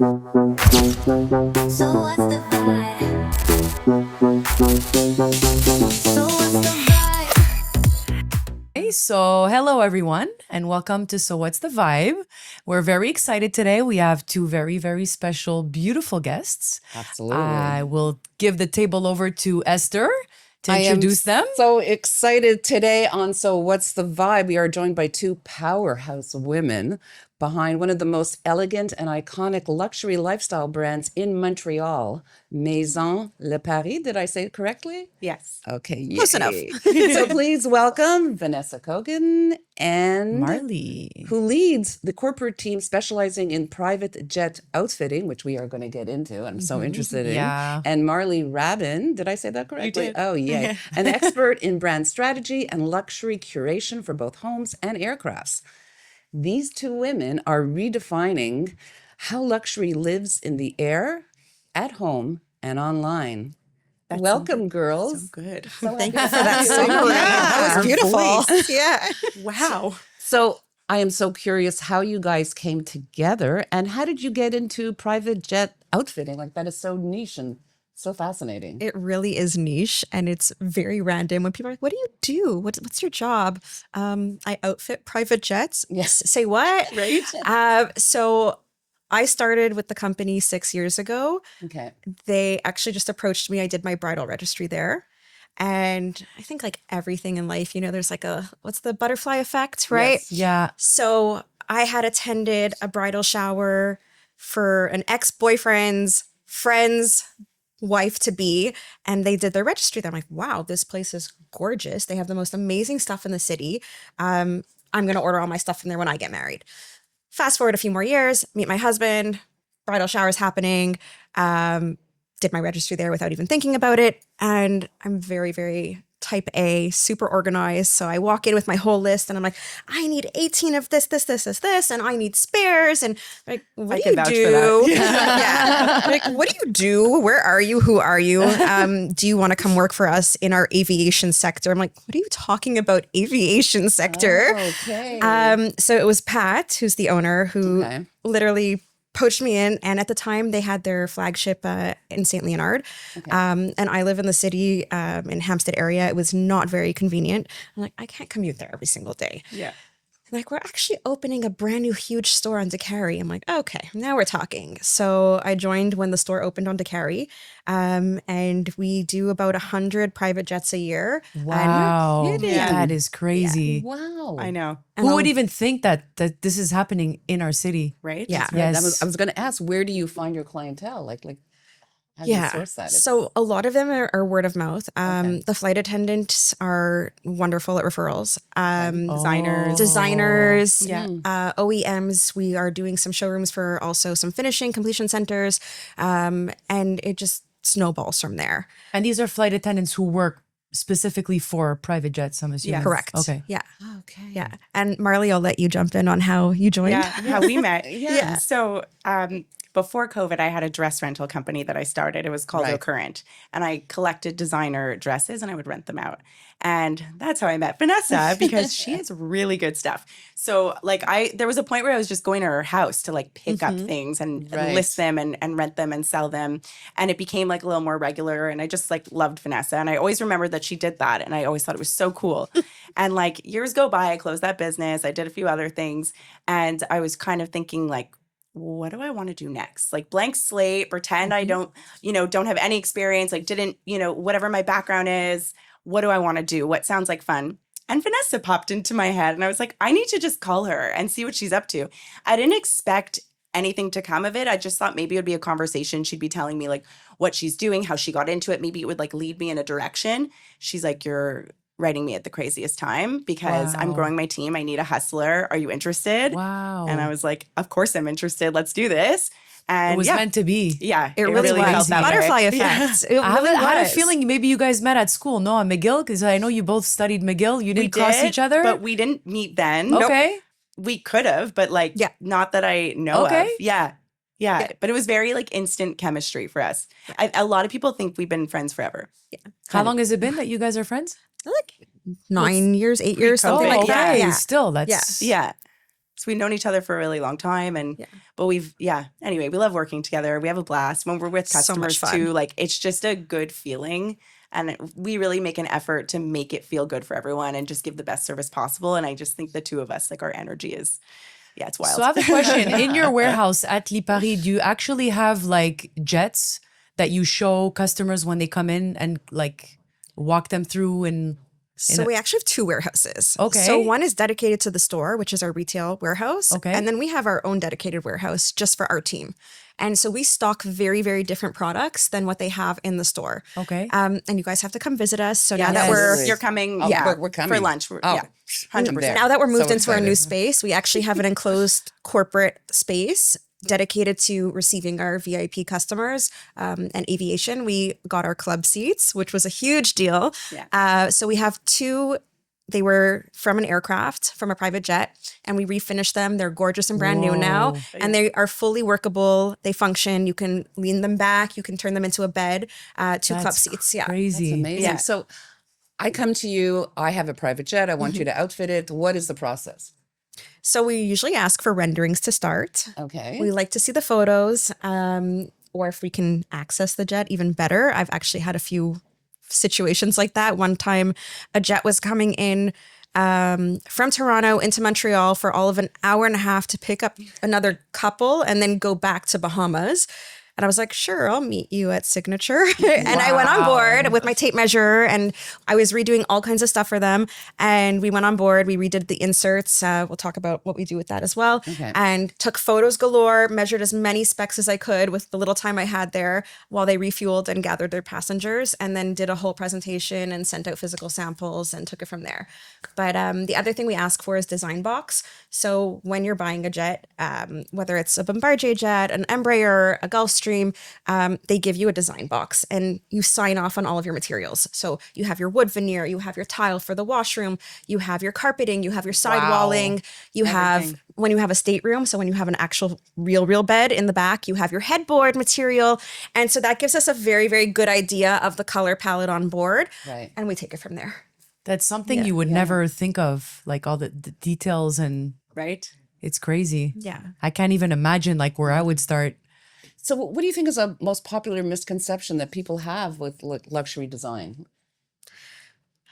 So what's the vibe? So what's the vibe? Hey, so hello everyone and welcome to So What's the Vibe? We're very excited today. We have two very, very special, beautiful guests. Absolutely. I will give the table over to Esther to I am introduce them. so excited today on So What's the Vibe? We are joined by two powerhouse women behind one of the most elegant and iconic luxury lifestyle brands in Montreal, Maison Lipari. Did I say it correctly? Yes. Okay, Close enough. So please welcome Vanessa Cogan and Marlee. who leads the corporate team specializing in private jet outfitting, which we are going to get into. I'm so interested in. Yeah. And Marlee Rabin, did I say that correctly? did. Oh, yeah. An expert in brand strategy and luxury curation for both homes and aircrafts. These two women are redefining how luxury lives in the air, at home, and online. Welcome, girls. So good. Thank you for that summary. That was beautiful. Yeah. Wow. So I am so curious how you guys came together and how did you get into private jet outfitting? Like that is so niche and so fascinating. It really is niche and it's very random when people are like, what do you do? What's your job? I outfit private jets. Yes. Say what? Right? So I started with the company 6 years ago. Okay. They actually just approached me. I did my bridal registry there. And I think like everything in life, you know, there's like what's the butterfly effect, right? Yes. Yeah. So I had attended a bridal shower for an ex-boyfriend's friend's wife-to-be, and they did their registry there. I'm like, wow, this place is gorgeous. They have the most amazing stuff in the city. I'm going to order all my stuff from there when I get married. Fast forward a few more years, meet my husband, bridal shower's happening, did my registry there without even thinking about it. And I'm very, very type A, super organized. So I walk in with my whole list and I'm like, I need 18 of this, and I need spares. And like, what do you do? Yeah. Like, what do you do? Where are you? Who are you? Do you want to come work for us in our aviation sector? I'm like, what are you talking about aviation sector? Oh, okay. So it was Pat, who's the owner, who Okay. literally poached me in. And at the time they had their flagship in St. Leonard. Okay. And I live in the city in Hampstead area. It was not very convenient. I'm like, I can't commute there every single day. Yeah. Like, we're actually opening a brand new huge store on DeCarry. I'm like, okay, now we're talking. So I joined when the store opened on DeCarry. And we do about 100 private jets a year. Wow. kidding. That is crazy. Wow. I know. Who would even think that this is happening in our city? Right? Yeah. Yes. I was going to ask, where do you find your clientele? Like how do you source that? So a lot of them are word of mouth. Okay. The flight attendants are wonderful at referrals. Oh. Designers, Yeah. OEMs. We are doing some showrooms for also some finishing completion centers. And it just snowballs from there. And these are flight attendants who work specifically for private jets, I'm assuming. Yes. Correct. Okay. Yeah. Okay. Yeah. And Marlee, I'll let you jump in on how you joined. Yeah, how we met. Yeah. So before COVID, I had a dress rental company that I started. It was called Right. Current. And I collected designer dresses and I would rent them out. And that's how I met Vanessa because she has really good stuff. So like there was a point where I was just going to her house to like pick up things and Right. list them and rent them and sell them. And it became like a little more regular. And I just like loved Vanessa. And I always remembered that she did that. And I always thought it was so cool. And like years go by, I closed that business. I did a few other things. And I was kind of thinking like, what do I want to do next? Like blank slate, pretend I don't have any experience, like didn't, whatever my background is, what do I want to do? What sounds like fun? And Vanessa popped into my head and I was like, I need to just call her and see what she's up to. I didn't expect anything to come of it. I just thought maybe it would be a conversation. She'd be telling me like what she's doing, how she got into it. Maybe it would like lead me in a direction. She's like, you're writing me at the craziest time because I'm Wow. growing my team. I need a hustler. Are you interested? Wow. And I was like, of course I'm interested. Let's do this. And it was meant to be. yeah, It really was. felt that way. Butterfly Yeah. effect. It I really had a was. feeling maybe you guys met at school. No, at McGill, because I know you both studied McGill. You We didn't cross did, each other. but we didn't meet then. Okay. We could have, but like, Yeah. not that I know Okay. of. Yeah. But it was very like instant chemistry for us. A lot of people think we've been friends forever. How long has it been that you guys are friends? Like 9 years, 8 years, something Pre-COVID. like that. okay. Yeah. Still, that's Yeah. So we've known each other for a really long time, but anyway, we love working together. We have a blast when we're with So much customers fun. too. Like it's just a good feeling, and we really make an effort to make it feel good for everyone and just give the best service possible. And I just think the two of us, like our energy is, it's wild. So I have a question. In your warehouse at Lipari, do you actually have like jets that you show customers when they come in and like walk them through and So we actually have two warehouses. Okay. So one is dedicated to the store, which is our retail warehouse. Okay. And then we have our own dedicated warehouse just for our team. And so we stock very, very different products than what they have in the store. Okay. And you guys have to come visit us. So now that yes. we're you're coming, we're coming. for lunch. Oh, Yeah, 100%. there. now that we're moved So into our new excited. space, we actually have an enclosed corporate space dedicated to receiving our VIP customers and aviation. We got our club seats, which was a huge deal. Yeah. So we have two. They were from an aircraft, from a private jet, and we refinished them. They're gorgeous and brand new now, Whoa. and they are fully workable. They function. You can lean them back. You can turn them into a bed. Two club That's seats. Yeah. Crazy. Amazing. Yeah. So I come to you, I have a private jet, I want you to outfit it. What is the process? So we usually ask for renderings to start. Okay. We like to see the photos, or if we can access the jet, even better. I've actually had a few situations like that. One time, a jet was coming in from Toronto into Montreal for all of an hour and a half to pick up another couple and then go back to Bahamas. And I was like, sure, I'll meet you at Signature. And I went on board with my tape measure and I was redoing all kinds of stuff for them. And we went on board. We redid the inserts. We'll talk about what we do with that as well. Okay. And took photos galore, measured as many specs as I could with the little time I had there while they refueled and gathered their passengers, and then did a whole presentation and sent out physical samples and took it from there. But the other thing we ask for is design box. So when you're buying a jet, whether it's a Bombardier jet, an Embraer, a Gulfstream, they give you a design box and you sign off on all of your materials. So you have your wood veneer, you have your tile for the washroom, you have your carpeting, you have your sidewalling, you have, when you have a stateroom, so when you have an actual real bed in the back, you have your headboard material. And so that gives us a very, very good idea of the color palette on board. Right. And we take it from there. That's something you would never think of, like all the details, and Right? it's crazy. Yeah. I can't even imagine like where I would start. So what do you think is a most popular misconception that people have with luxury design?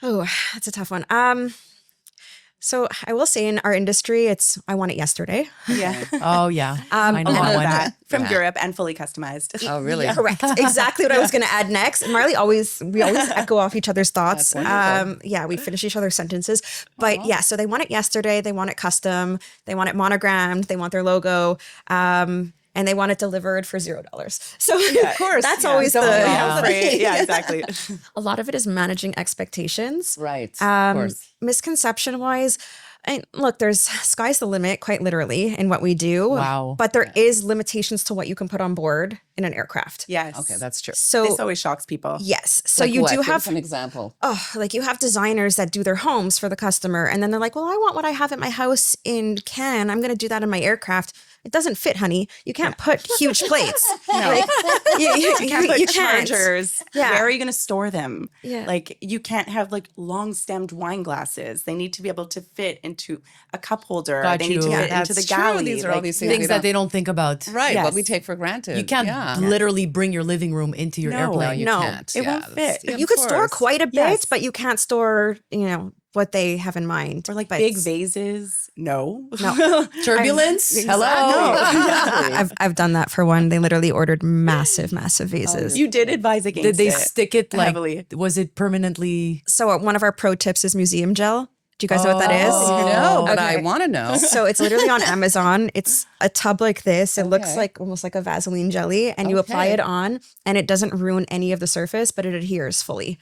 Oh, that's a tough one. So I will say in our industry, it's I want it yesterday. Yeah. Oh yeah, I know A lot that of one. that from Yeah. Europe and fully customized. Oh, really? Correct. Exactly what I was going to add next. And Marlee we always echo off each other's thoughts. That's wonderful. Yeah, we finish each other's sentences. But yeah, so they want it yesterday. They want it custom. They want it monogrammed. They want their logo. And they want it delivered for $0. So Of course. that's yeah. always Don't the we all, Yeah. right? Yeah, exactly. a lot of it is managing expectations. Right. Of course. Misconception wise, look, there's sky's the limit, quite literally, in what we do. Wow. But there is limitations to what you can put on board in an aircraft. Yes. Okay, that's true. So This always shocks people. yes. So Like you what? do Give us have an example. like you have designers that do their homes for the customer, and then they're like, well, I want what I have at my house in Cannes. I'm going to do that in my aircraft. It doesn't fit, honey. You can't put huge plates. Like, you Can't put can't. chargers. Yeah. Where are you going to store them? Yeah. Like you can't have like long stemmed wine glasses. They need to be able to fit into a cup holder. Got they need to you. fit into That's the true. galley. These are all Like, these things Things we that don't- they don't think about. Right, Yes. what we take for granted. You can't Yeah. literally bring your living room into your No, airplane. you No, can't. it won't that's- fit. of You could store course. quite a bit, Yes. but you can't store, what they have in mind. or like But big vases. No. No. Turbulence. Hello. Exactly. I've done that for one. They literally ordered massive vases. You did advise against Did they it. stick it like? heavily. Was it permanently? So one of our pro tips is museum gel. Do you guys know what that is? Oh. No, but Okay. I want to know. So it's literally on Amazon. It's a tub like this. It looks Okay. like almost like a Vaseline jelly, and you apply Okay. it on, and it doesn't ruin any of the surface, but it adheres fully.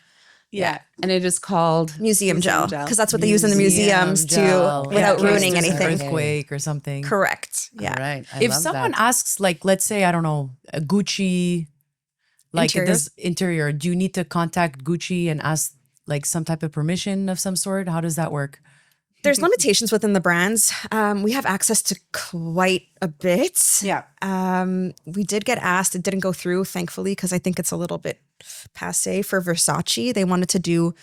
Yeah. And it is called Museum gel, gel. because that's what they use in the museums Gel. to without In case ruining there's an anything. Earthquake or something. Correct. Yeah. All right. I If love someone that. asks, like, let's say, I don't know, a Gucci, like Interior. this interior, do you need to contact Gucci and ask like some type of permission of some sort? How does that work? There's limitations within the brands. We have access to quite a bit. Yeah. We did get asked. It didn't go through, thankfully, because I think it's a little bit passe for Versace. They wanted to do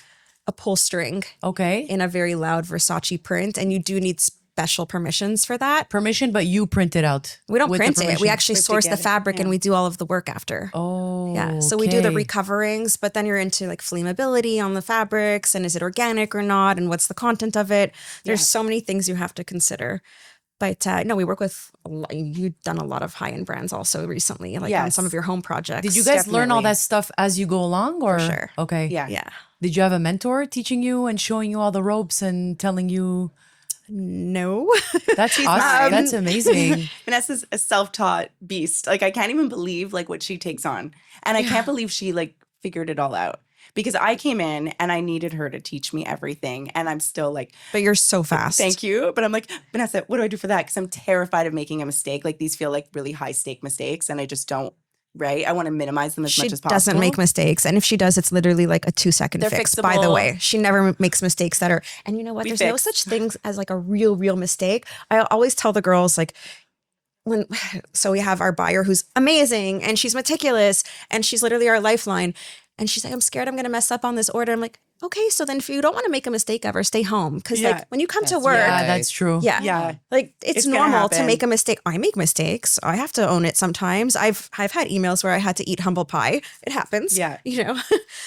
upholstering Okay. in a very loud Versace print, and you do need special permissions for that. Permission, but you print it out. We don't with the print it. We permission. actually We have to source the get it, fabric and yeah. we do all of the work after. Oh, Yeah. So we do the okay. recoverings, but then you're into like flammability on the fabrics and is it organic or not and what's the content of it. There's so many things you have to consider. But no, we work with, you've done a lot of high-end brands also recently, like on some of Yes. your home projects. Did you guys learn all Definitely. that stuff as you go along, or sure. Okay, Yeah. Yeah. Did you have a mentor teaching you and showing you all the ropes and telling you? No. That's awesome. That's amazing. Vanessa's a self-taught beast. Like I can't even believe like what she takes on. And I can't believe she like figured it all out. Because I came in and I needed her to teach me everything. And I'm still like, But you're so fast. thank you. But I'm like, Vanessa, what do I do for that? Because I'm terrified of making a mistake. Like these feel like really high stake mistakes. And I just don't, right? I want to minimize them as She much as possible. doesn't make mistakes. And if she does, it's literally like a 2-second They're fix, by the fixable. way. She never makes mistakes that are, and you know what? We There's no fix. such things as like a real mistake. I always tell the girls like, so we have our buyer who's amazing and she's meticulous and she's literally our lifeline. And she's like, I'm scared I'm going to mess up on this order. I'm like, okay, so then if you don't want to make a mistake ever, stay home. Because Yeah. like when you come to That's work, Yeah, Right. that's true. Yeah. like it's It's gonna normal to happen. make a mistake. I make mistakes. I have to own it sometimes. I've had emails where I had to eat humble pie. It happens. Yeah. You know.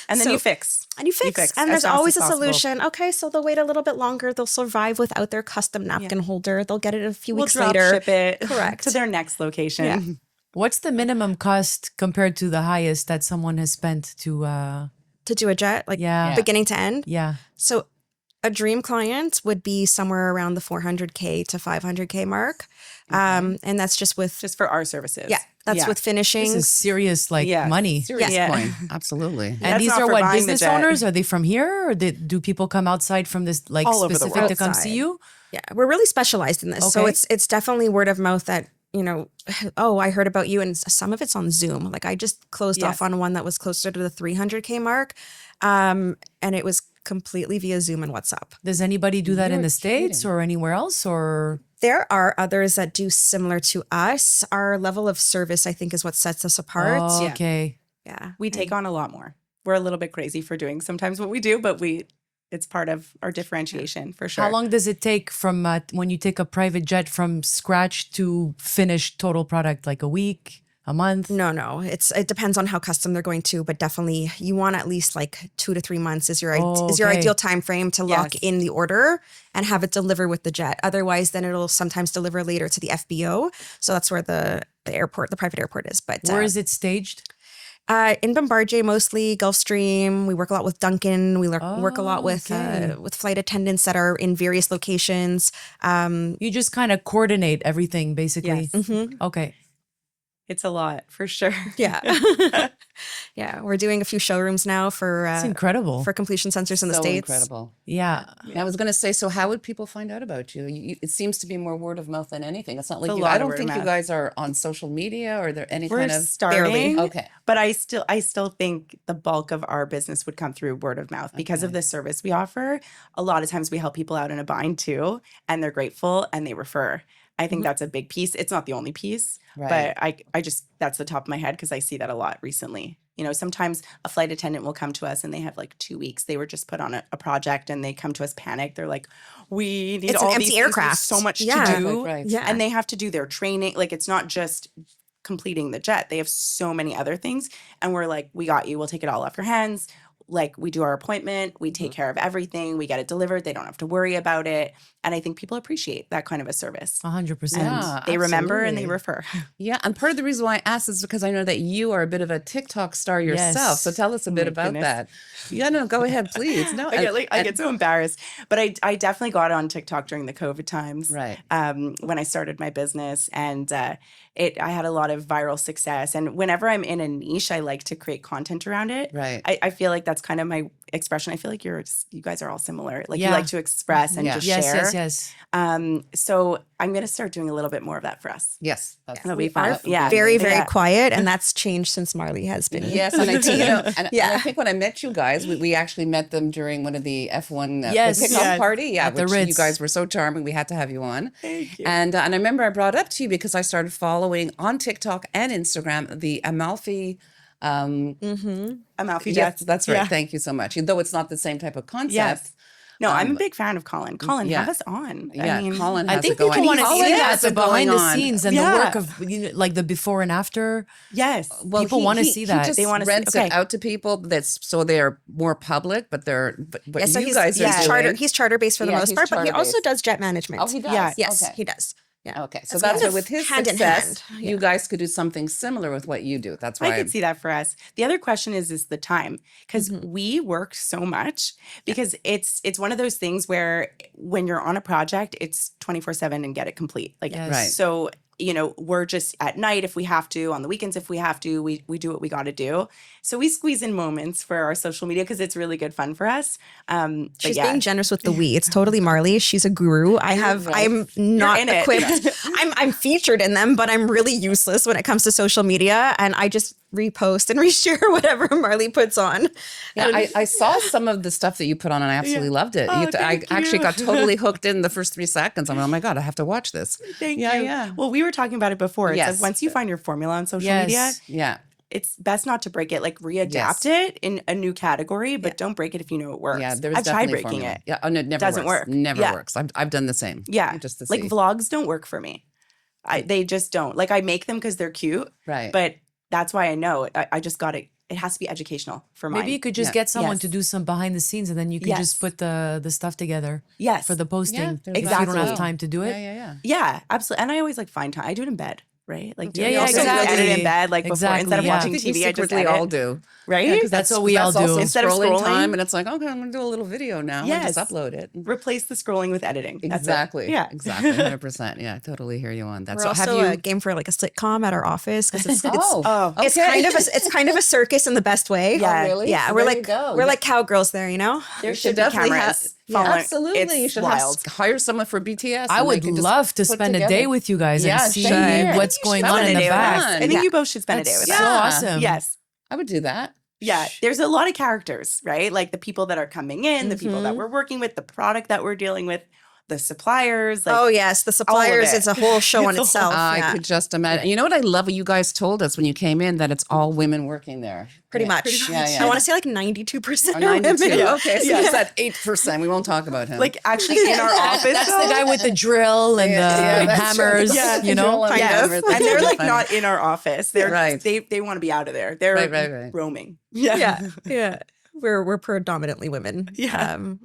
And then So- you fix. and you fix. fix And as there's fast always a as possible. solution. Okay, so they'll wait a little bit longer. They'll survive without their custom napkin holder. They'll get it a few We'll weeks drop later. ship it Correct. to their next location. Yeah. What's the minimum cost compared to the highest that someone has spent to? To do a jet, like Yeah. beginning to end. Yeah. So a dream client would be somewhere around the 400K to 500K mark. And that's just with, Just for our services. yeah, that's with This finishing. is serious, like Yeah. money. Serious Yeah. point. Absolutely. And That's these not are for what buying the business jet. owners? Are they from here, or do people come outside from this like All over the specific world. to come see Outside. you? Yeah, we're really specialized in this. So Okay. it's definitely word of mouth that, you know, oh, I heard about you. And some of it's on Zoom. Like I just closed Yes. off on one that was closer to the 300K mark. And it was completely via Zoom and WhatsApp. Does anybody do that in You're the States kidding. or anywhere else? Or There are others that do similar to us. Our level of service, I think, is what sets us apart. Oh, Yeah. okay. Yeah. We take on a lot more. We're a little bit crazy for doing sometimes what we do, but it's part of our differentiation for sure. How long does it take from when you take a private jet from scratch to finished total product? Like a week, a month? No. It depends on how custom they're going to, but definitely you want at least like 2 to 3 months is your Oh, is your okay. ideal time frame to lock Yes. in the order and have it deliver with the jet. Otherwise, then it'll sometimes deliver later to the FBO. So that's where the airport, the private airport is. But Where is it staged? in Bombardier, mostly Gulfstream. We work a lot with Duncan. We work a lot okay. with flight attendants that are in various locations. You just kind of coordinate everything, basically. Yes. Okay. It's a lot for sure. Yeah. Yeah. We're doing a few showrooms now It's for incredible. completion sensors in the So States. incredible. Yeah. I was going to say, so how would people find out about you? It seems to be more word of mouth than anything. It's not like a you, lot I of don't word think of you mouth. guys are on social media or there any We're kind of starting. Okay. But I still think the bulk of our business would come through word of mouth because of the service we offer. A lot of times we help people out in a bind too, and they're grateful and they refer. I think that's a big piece. It's not the only piece, Right. but I just, that's the top of my head because I see that a lot recently. You know, sometimes a flight attendant will come to us and they have like 2 weeks. They were just put on a project and they come to us panicked. They're like, we need It's an all empty these things. There's aircraft. so much Yeah. to do. Right. Yeah. And they have to do their training. Like it's not just completing the jet. They have so many other things. And we're like, we got you. We'll take it all off your hands. Like we do our appointment, we take care of everything, we get it delivered. They don't have to worry about it. And I think people appreciate that kind of a service. 100%. And Yeah, they remember and they absolutely. refer. Yeah. And part of the reason why I asked is because I know that you are a bit of a TikTok star yourself. Yes. So tell us a bit My about goodness. that. Yeah, no, go ahead, please. No, I get so embarrassed. But I definitely got on TikTok during the COVID times. Right. When I started my business. And I had a lot of viral success. And whenever I'm in a niche, I like to create content around it. Right. I feel like that's kind of my expression. I feel like you guys are all similar. Like Yeah. you like to express and Yeah. just Yes, share. yes. So I'm going to start doing a little bit more of that for us. Yes. That'll be fun. That would be Yeah. Very, very Yeah. quiet. And that's changed since Marlee has been. Yes, and I think, and Yeah. I think when I met you guys, we actually met them during one of the F1 Yes. kickoff Yes. party. Yeah, At the which you Ritz. guys were so charming. We had to have you on. Thank you. And I remember I brought up to you because I started following on TikTok and Instagram the Amalfi. Amalfi Yes, Jets. that's right. Yeah. Thank you so much. Though it's not the same type of concept. Yes. No, I'm a big fan of Colin. Colin, yeah. have us on. Yeah, I mean, Colin I has think it going. people want to Colin see has that, it the behind going the on. scenes and Yeah. the work of, like the before and after. yes. Well, People wanna see that. He just They wanna see- rents okay. it out to people that's so they're more public, but Yeah, so you guys are he's doing. charter. He's charter based for the Yeah, most he's part, but he also charter-based. does jet management. Oh, he does. Yeah. Yes, Okay. he does. Yeah. Okay, so That's that's kind why of with his hand in success, hand. you guys could do something similar with what you do. That's why I could see that for us. The other question is the time, because we work so much because it's one of those things where when you're on a project, it's 24/7 and get it complete. Like, Yes. Right. so, we're just at night if we have to, on the weekends if we have to, we do what we got to do. So we squeeze in moments for our social media because it's really good fun for us. But She's yeah. being generous with the we. It's totally Marlee. She's a guru. I'm not in it. equipped. I'm featured in them, but I'm really useless when it comes to social media. And I just repost and reshare whatever Marlee puts on. Yeah, I saw some of the stuff that you put on and I absolutely loved it. Oh, I thank actually you. got totally hooked in the first 3 seconds. I'm like, oh my God, I have to watch this. Thank Yeah, you. yeah. Well, we were talking about it before. It's Yes. like once you find your formula on social Yes. media, Yeah. it's best not to break it. Like readapt it in a new category, but don't break it if you know it works. Yeah, there's I've tried definitely breaking formula. it. Yeah, oh, no, it never Doesn't works. work. Never Yeah. works. I've done the same. Yeah, just to like see. vlogs don't work for me. They just don't. Like I make them because they're cute, Right. but that's why I know it. I just got it. It has to be educational for mine. Maybe you could just Yeah. get someone Yes. to do some behind the scenes, and then you can Yes. just put the stuff together Yes. for the posting. Yeah, If there's you don't have exactly. time to do it. Yeah. Yeah, absolutely. And I always like find time. I do it in bed, right? Like Yeah, you yeah, also exactly. edit in bed, like before Exactly, instead of yeah. I watching think we TV. I just secretly edit, all do. right? Yeah, 'cause That's what we all also do. Instead of scrolling scrolling. time, and it's like, okay, I'm gonna do a little video now. And Yes. just upload it. Replace the scrolling with editing. That's it. Exactly. Yeah. Exactly. 100%. Yeah, I totally hear you on that. We're So also have a you? game for like a sitcom at our office because it's Oh, it's okay. it's kind of a circus in the best way. Yeah. Oh, really? Yeah, So we're there like you go. we're like cowgirls there, you know? There You should be definitely cameras. Yeah, following. absolutely. It's You should wild. hire someone for BTS. I and they would can just love to put spend a together. day with you guys Yeah, and see same here. what's You going should on spend in a the day with back. us. I think Yeah. you both should spend a day That's with so us. awesome. Yes. I would do that. Yeah. There's a lot of characters, right? Like the people that are coming in, the people that we're working with, the product that we're dealing with, the suppliers. Like, Oh yes, the suppliers. it. It's a whole show on It's a itself. I yeah. could just imagine. You know what I love? What you guys told us when you came in that it's all women working there. Pretty Yeah. much. Yeah. I want to say like 92% Or are 92. women. Okay, so it's at 8%. We won't talk about him. like actually in our office. That's the though, guy with the drill and Yeah, the that's true. hammers, Yeah, you know? drill and Yes. hammers. And they're like Funny. not in our office. They're Right. they want to be out of there. They're Right. roaming. Yeah. We're predominantly women. Yeah. And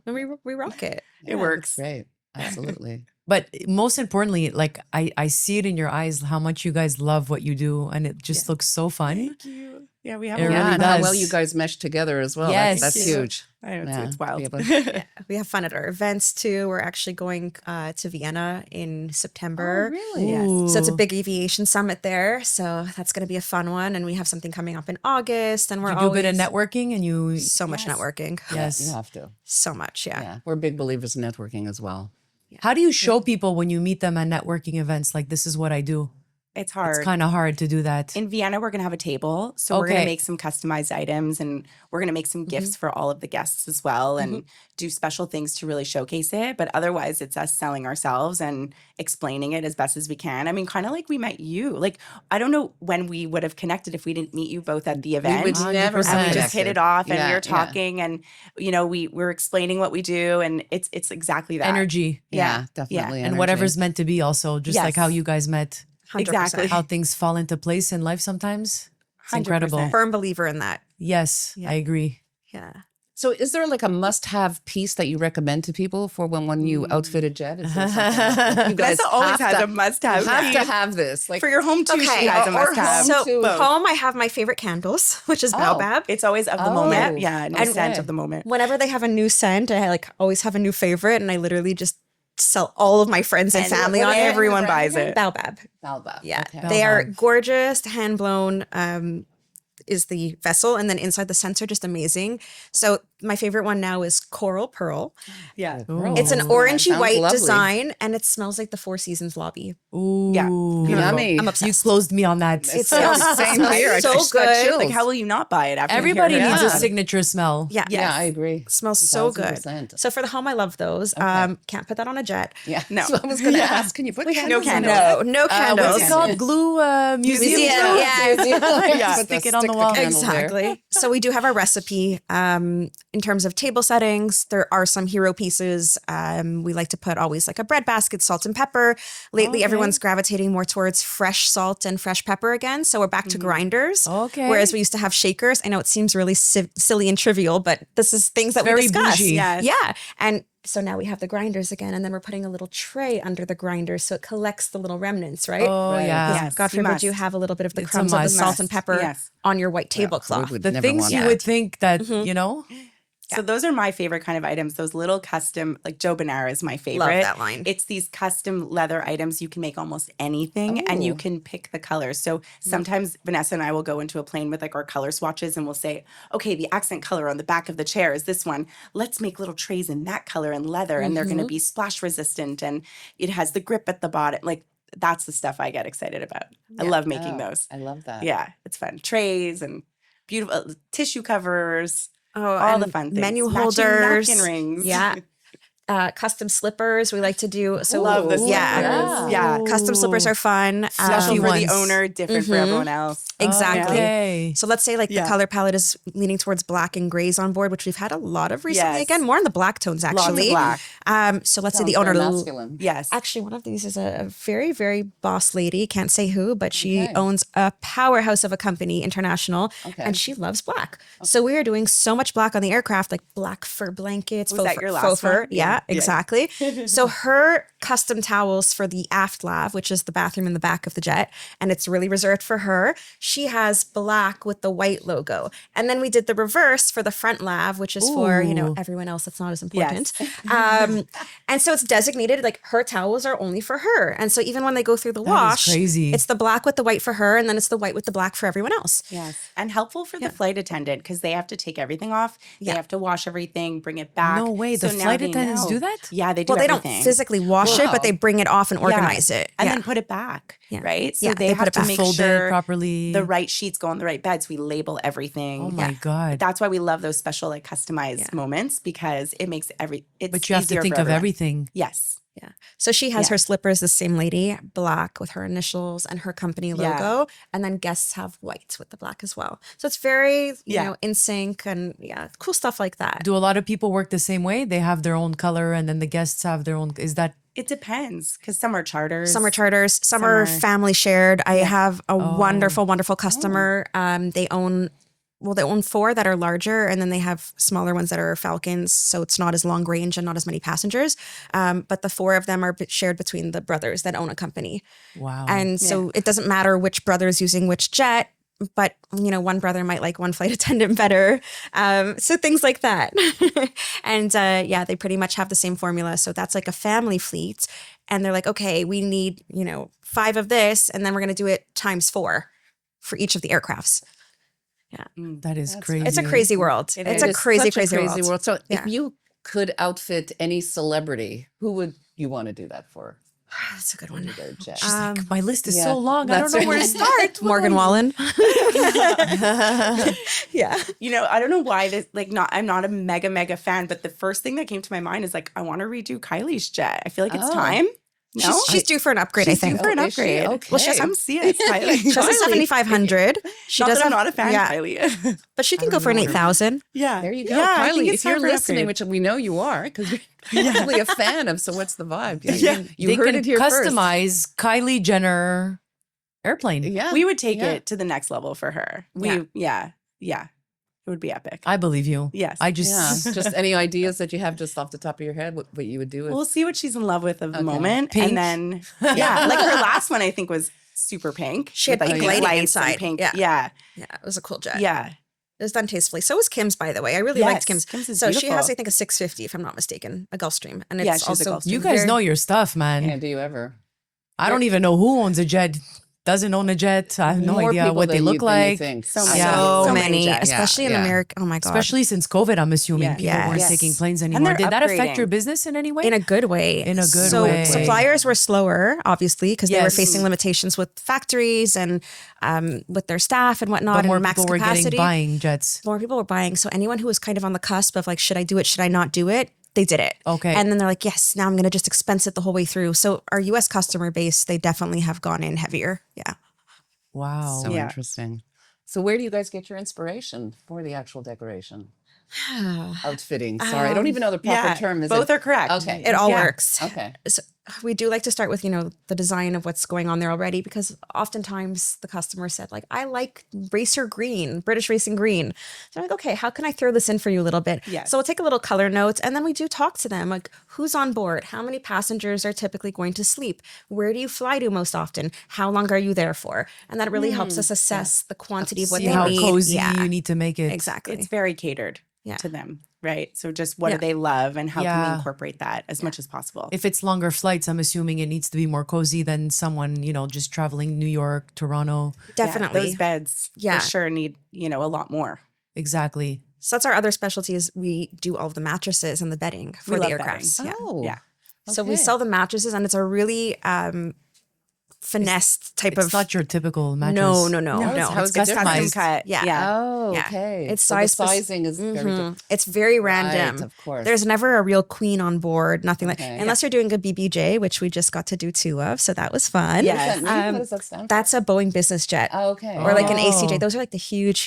we rock it. It works. Great. Absolutely. But most importantly, like I see it in your eyes how much you guys love what you do, and it just looks so fun. Thank you. Yeah, we have It a really Yeah, lot. and how does. well you guys mesh together as well. Yes. That's Thank you. huge. I know, Yeah, it's wild. be able to- We have fun at our events too. We're actually going to Vienna in September. really? Yes. So it's a Ooh. big aviation summit there. So that's going to be a fun one. And we have something coming up in August. And we're You do a always bit of networking, and you so much Yes. networking. yes. You have to. So much. Yeah. Yeah. We're big believers in networking as well. How do you show people when you meet them at networking events? Like, this is what I do. It's hard. It's kind of hard to do that. In Vienna, we're going to have a table. So we're going Okay. to make some customized items and we're going to make some gifts for all of the guests as well and do special things to really showcase it. But otherwise, it's us selling ourselves and explaining it as best as we can. I mean, kind of like we met you. Like, I don't know when we would have connected if we didn't meet you both at the event. We would never 100%. have and we just hit it off and we Yeah, were talking and, we're explaining what we do and it's exactly that. Energy Yeah, definitely. and energy. whatever's meant to be also, just like how Yes. you guys met, 100%. Exactly. how things fall into place in life sometimes. It's 100%. incredible. Firm believer in that. Yes, I agree. Yeah. So is there like a must-have piece that you recommend to people for when you outfit a jet? Is there something that you guys Vanessa always have has to- a must-have have to piece. have this? Like For your home too, Okay, she has a or must-have. home So too. home, I have my favorite candles, which is Baobab. It's always of the Oh, moment. Yeah, no okay. scent of the moment. Whenever they have a new scent, I like always have a new favorite, and I literally just sell all of my friends and And family what on it. everyone buys it. Baobab. Baobab. Yeah, Okay. they are Baobab. gorgeous, hand blown. Is the vessel, and then inside the scents are just amazing. So my favorite one now is Coral Pearl. Yeah. Ooh. It's an Oh, orangey sounds white lovely. design, and it smells like the Four Seasons lobby. Ooh, Yeah. beautiful. Yummy. I'm You obsessed. closed me on that. It's Same here. I so just got good. chills. Like, how will you not buy it after Everybody you hear it? needs Yeah. a signature smell. Yeah, Yeah. Yeah, I agree. It smells so good. 1000%. So for the home, I love those. Can't put that on a jet. Yeah. No. So I was going to ask, can you put candles on candles. it? No candles. What's it called? Glue museum. Museum, glue? yeah. Yeah. Stick it on the wall. candle there. Exactly. So we do have our recipe. in terms of table settings, there are some hero pieces. We like to put always like a bread basket, salt and pepper. Lately, Okay. everyone's gravitating more towards fresh salt and fresh pepper again. So we're back to grinders. Okay. Whereas we used to have shakers. I know it seems really silly and trivial, but this is things that we Very discuss. bougie. Yes. Yeah. And so now we have the grinders again, and then we're putting a little tray under the grinder so it collects the little remnants, right? Oh, Right. yeah. Yes. God you forbid you must. have a little bit of the It's a crumbs of the must. salt and pepper Yes. on your white tablecloth. We would The never things want you that. would think that, you know, So those are my favorite kind of items. Those little custom, like Joe Bonara is my favorite. that line. It's these custom leather items. You can make almost anything, and you Oh. can pick the colors. So sometimes Vanessa and I will go into a plane with like our color swatches, and we'll say, okay, the accent color on the back of the chair is this one. Let's make little trays in that color and leather, and they're going to be splash resistant, and it has the grip at the bottom. Like that's the stuff I get excited about. I love making Oh, those. I love that. Yeah, it's fun. Trays and beautiful tissue covers. Oh, All the and fun things. menu Matching holders, napkin rings. Yeah. Custom slippers we like to do. So Love the yeah. slippers. Yeah. Custom slippers are fun. Special for the ones. owner, different for everyone else. Exactly. okay. So let's say like the Yeah. color palette is leaning towards black and grays on board, which we've had a lot of recently. Yes. Again, more in the black tones Lots of actually. black. So let's say Sounds the owner. very masculine. Yes. Actually, one of these is a very, very boss lady. Can't say who, but she Okay. owns a powerhouse of a company, international, Okay. and she loves black. So we are doing so much black on the aircraft, like black fur blankets, Was faux that fur, your faux last fur. one? Yeah, Yeah. exactly. So her custom towels for the aft lav, which is the bathroom in the back of the jet, and it's really reserved for her. She has black with the white logo, and then we did the reverse for the front lav, which is for Ooh. everyone else that's not as important. And so it's designated like her towels are only for her. And so even when they go through the is wash, crazy. it's the black with the white for her, and then it's the white with the black for everyone else. Yes. And helpful for the flight attendant because they have to take everything off. They have to wash everything, bring it back. No way, the now flight they attendants know. do that? Yeah, they do Well, they everything. don't physically wash it, but they bring it off and organize it. And Yeah. then put it back, right? So Yeah, they they put have it to back. make Fold it sure properly. the right sheets go on the right bed. So we label everything. Oh my God. That's why we love those special like customized moments because it makes it's But you have to easier think for of everyone. everything. Yes. Yeah. So she has Yeah. her slippers, the same lady, black with her initials and her company logo. And then guests have white with the black as well. So it's very, you know, in sync and cool stuff like that. Do a lot of people work the same way? They have their own color and then the guests have their own. Is that It depends because some are charters. Some are charters, some are family shared. I have a wonderful, wonderful customer. They own 4 that are larger, and then they have smaller ones that are Falcons. So it's not as long range and not as many passengers. But the 4 of them are shared between the brothers that own a company. wow? And so it doesn't matter which brother is using which jet, but one brother might like one flight attendant better. So things like that. And they pretty much have the same formula. So that's like a family fleet. And they're like, okay, we need, 5 of this, and then we're going to do it times 4 for each of the aircrafts. That is crazy. It's a crazy world. It's a is crazy, such a crazy, world. So Yeah. if you could outfit any celebrity, who would you want to do that for? That's a good one. Their jet. She's like, my list is yeah, so long. I don't that's know where to right. start. Morgan Wallen. Yeah. I don't know why this I'm not a mega fan, but the first thing that came to my mind is like I want to redo Kylie's jet. I feel like it's Oh. time. No, She's due for an upgrade, I think. for an is she? upgrade. Okay. Well, she come see us, Kylie. She has a 7,500. She Not does that I'm have- not a fan, yeah, Kylie. but she can go for an 8,000. Yeah, There you go, Yeah, I think Kylie. it's If you're time for an listening, upgrade. which we know you are, because you're probably a fan of. So what's the vibe? You They heard can it here customize Kylie Jenner airplane. first. Yeah, we would take Yeah. it to the next level for her. It would be epic. I believe you. Yes. I just Yeah, just any ideas that you have just off the top of your head, what you would do? We'll see what she's in love with of the moment, Pink. and then like her last one, I think was super pink. She had with, like, pink pink lighting lights and inside. Pink. Yeah. Yeah, Yeah, it was a cool jet. yeah. It was done tastefully. So was Kim's, by the way. I really Yes, liked Kim's. Kim's is so she has, beautiful. I think, a 650, if I'm not mistaken, a Gulfstream. And Yeah, it's she's a also Gulfstream. you guys very- know your stuff, man. Yeah, do you ever? I don't even know who owns a jet. Doesn't own a jet. I have no More idea people what they than look you- than you like. think. So I many. Yeah. know. So many many, jets. especially in Yeah. America. Oh my God. Especially since COVID, I'm assuming Yeah. people weren't Yes. taking planes And anymore. they're Did that affect upgrading. your business in any way? in a good way. In a good so way. suppliers were slower, obviously, because they were Yes. facing limitations with factories and with their staff and whatnot, but more and max people were capacity. buying jets. More people were buying. So anyone who was kind of on the cusp of like, should I do it? Should I not do it? They did it. Okay. And then they're like, yes, now I'm going to just expense it the whole way through. So our US customer base, they definitely have gone in heavier. Yeah. Wow. So Yeah. interesting. So where do you guys get your inspiration for the actual decoration? outfitting? Sorry, I don't even know the proper term. Is both it? are correct. Okay. It all Yeah. works. Okay. So we do like to start with, the design of what's going on there already, because oftentimes the customer said, like, I like racer green, British racing green. So I'm like, okay, how can I throw this in for you a little bit? Yes. So we'll take a little color notes, and then we do talk to them, like, who's on board? How many passengers are typically going to sleep? Where do you fly to most often? How long are you there for? And that really helps us assess the quantity of what See they how need. cozy Yeah, you need to make it. exactly. It's very catered Yeah. to them, right? So just what Yeah. do they love and how can Yeah. we incorporate that as much as possible? If it's longer flights, I'm assuming it needs to be more cozy than someone, just traveling New York, Toronto. Yeah, Definitely. those beds Yeah. for sure need, a lot more. Exactly. So that's our other specialty, is we do all of the mattresses and the bedding for We the love aircrafts. bedding. Yeah. Oh. Yeah. So we Okay. sell the mattresses, and it's a really finessed type It's of. not your typical mattress. No. How It's is it Custom different? cut. Yeah. Yeah. Oh, Yeah. okay. It's So the size spec- sizing is very different. It's very Right, random. of course. There's never a real queen on board. Nothing Okay. unless you're doing a BBJ, which we just got to do 2 of. So that was fun. Yes. What does that mean? What does that stand for? That's a Boeing business jet. Okay. Or like an Oh. ACJ. Those are like the huge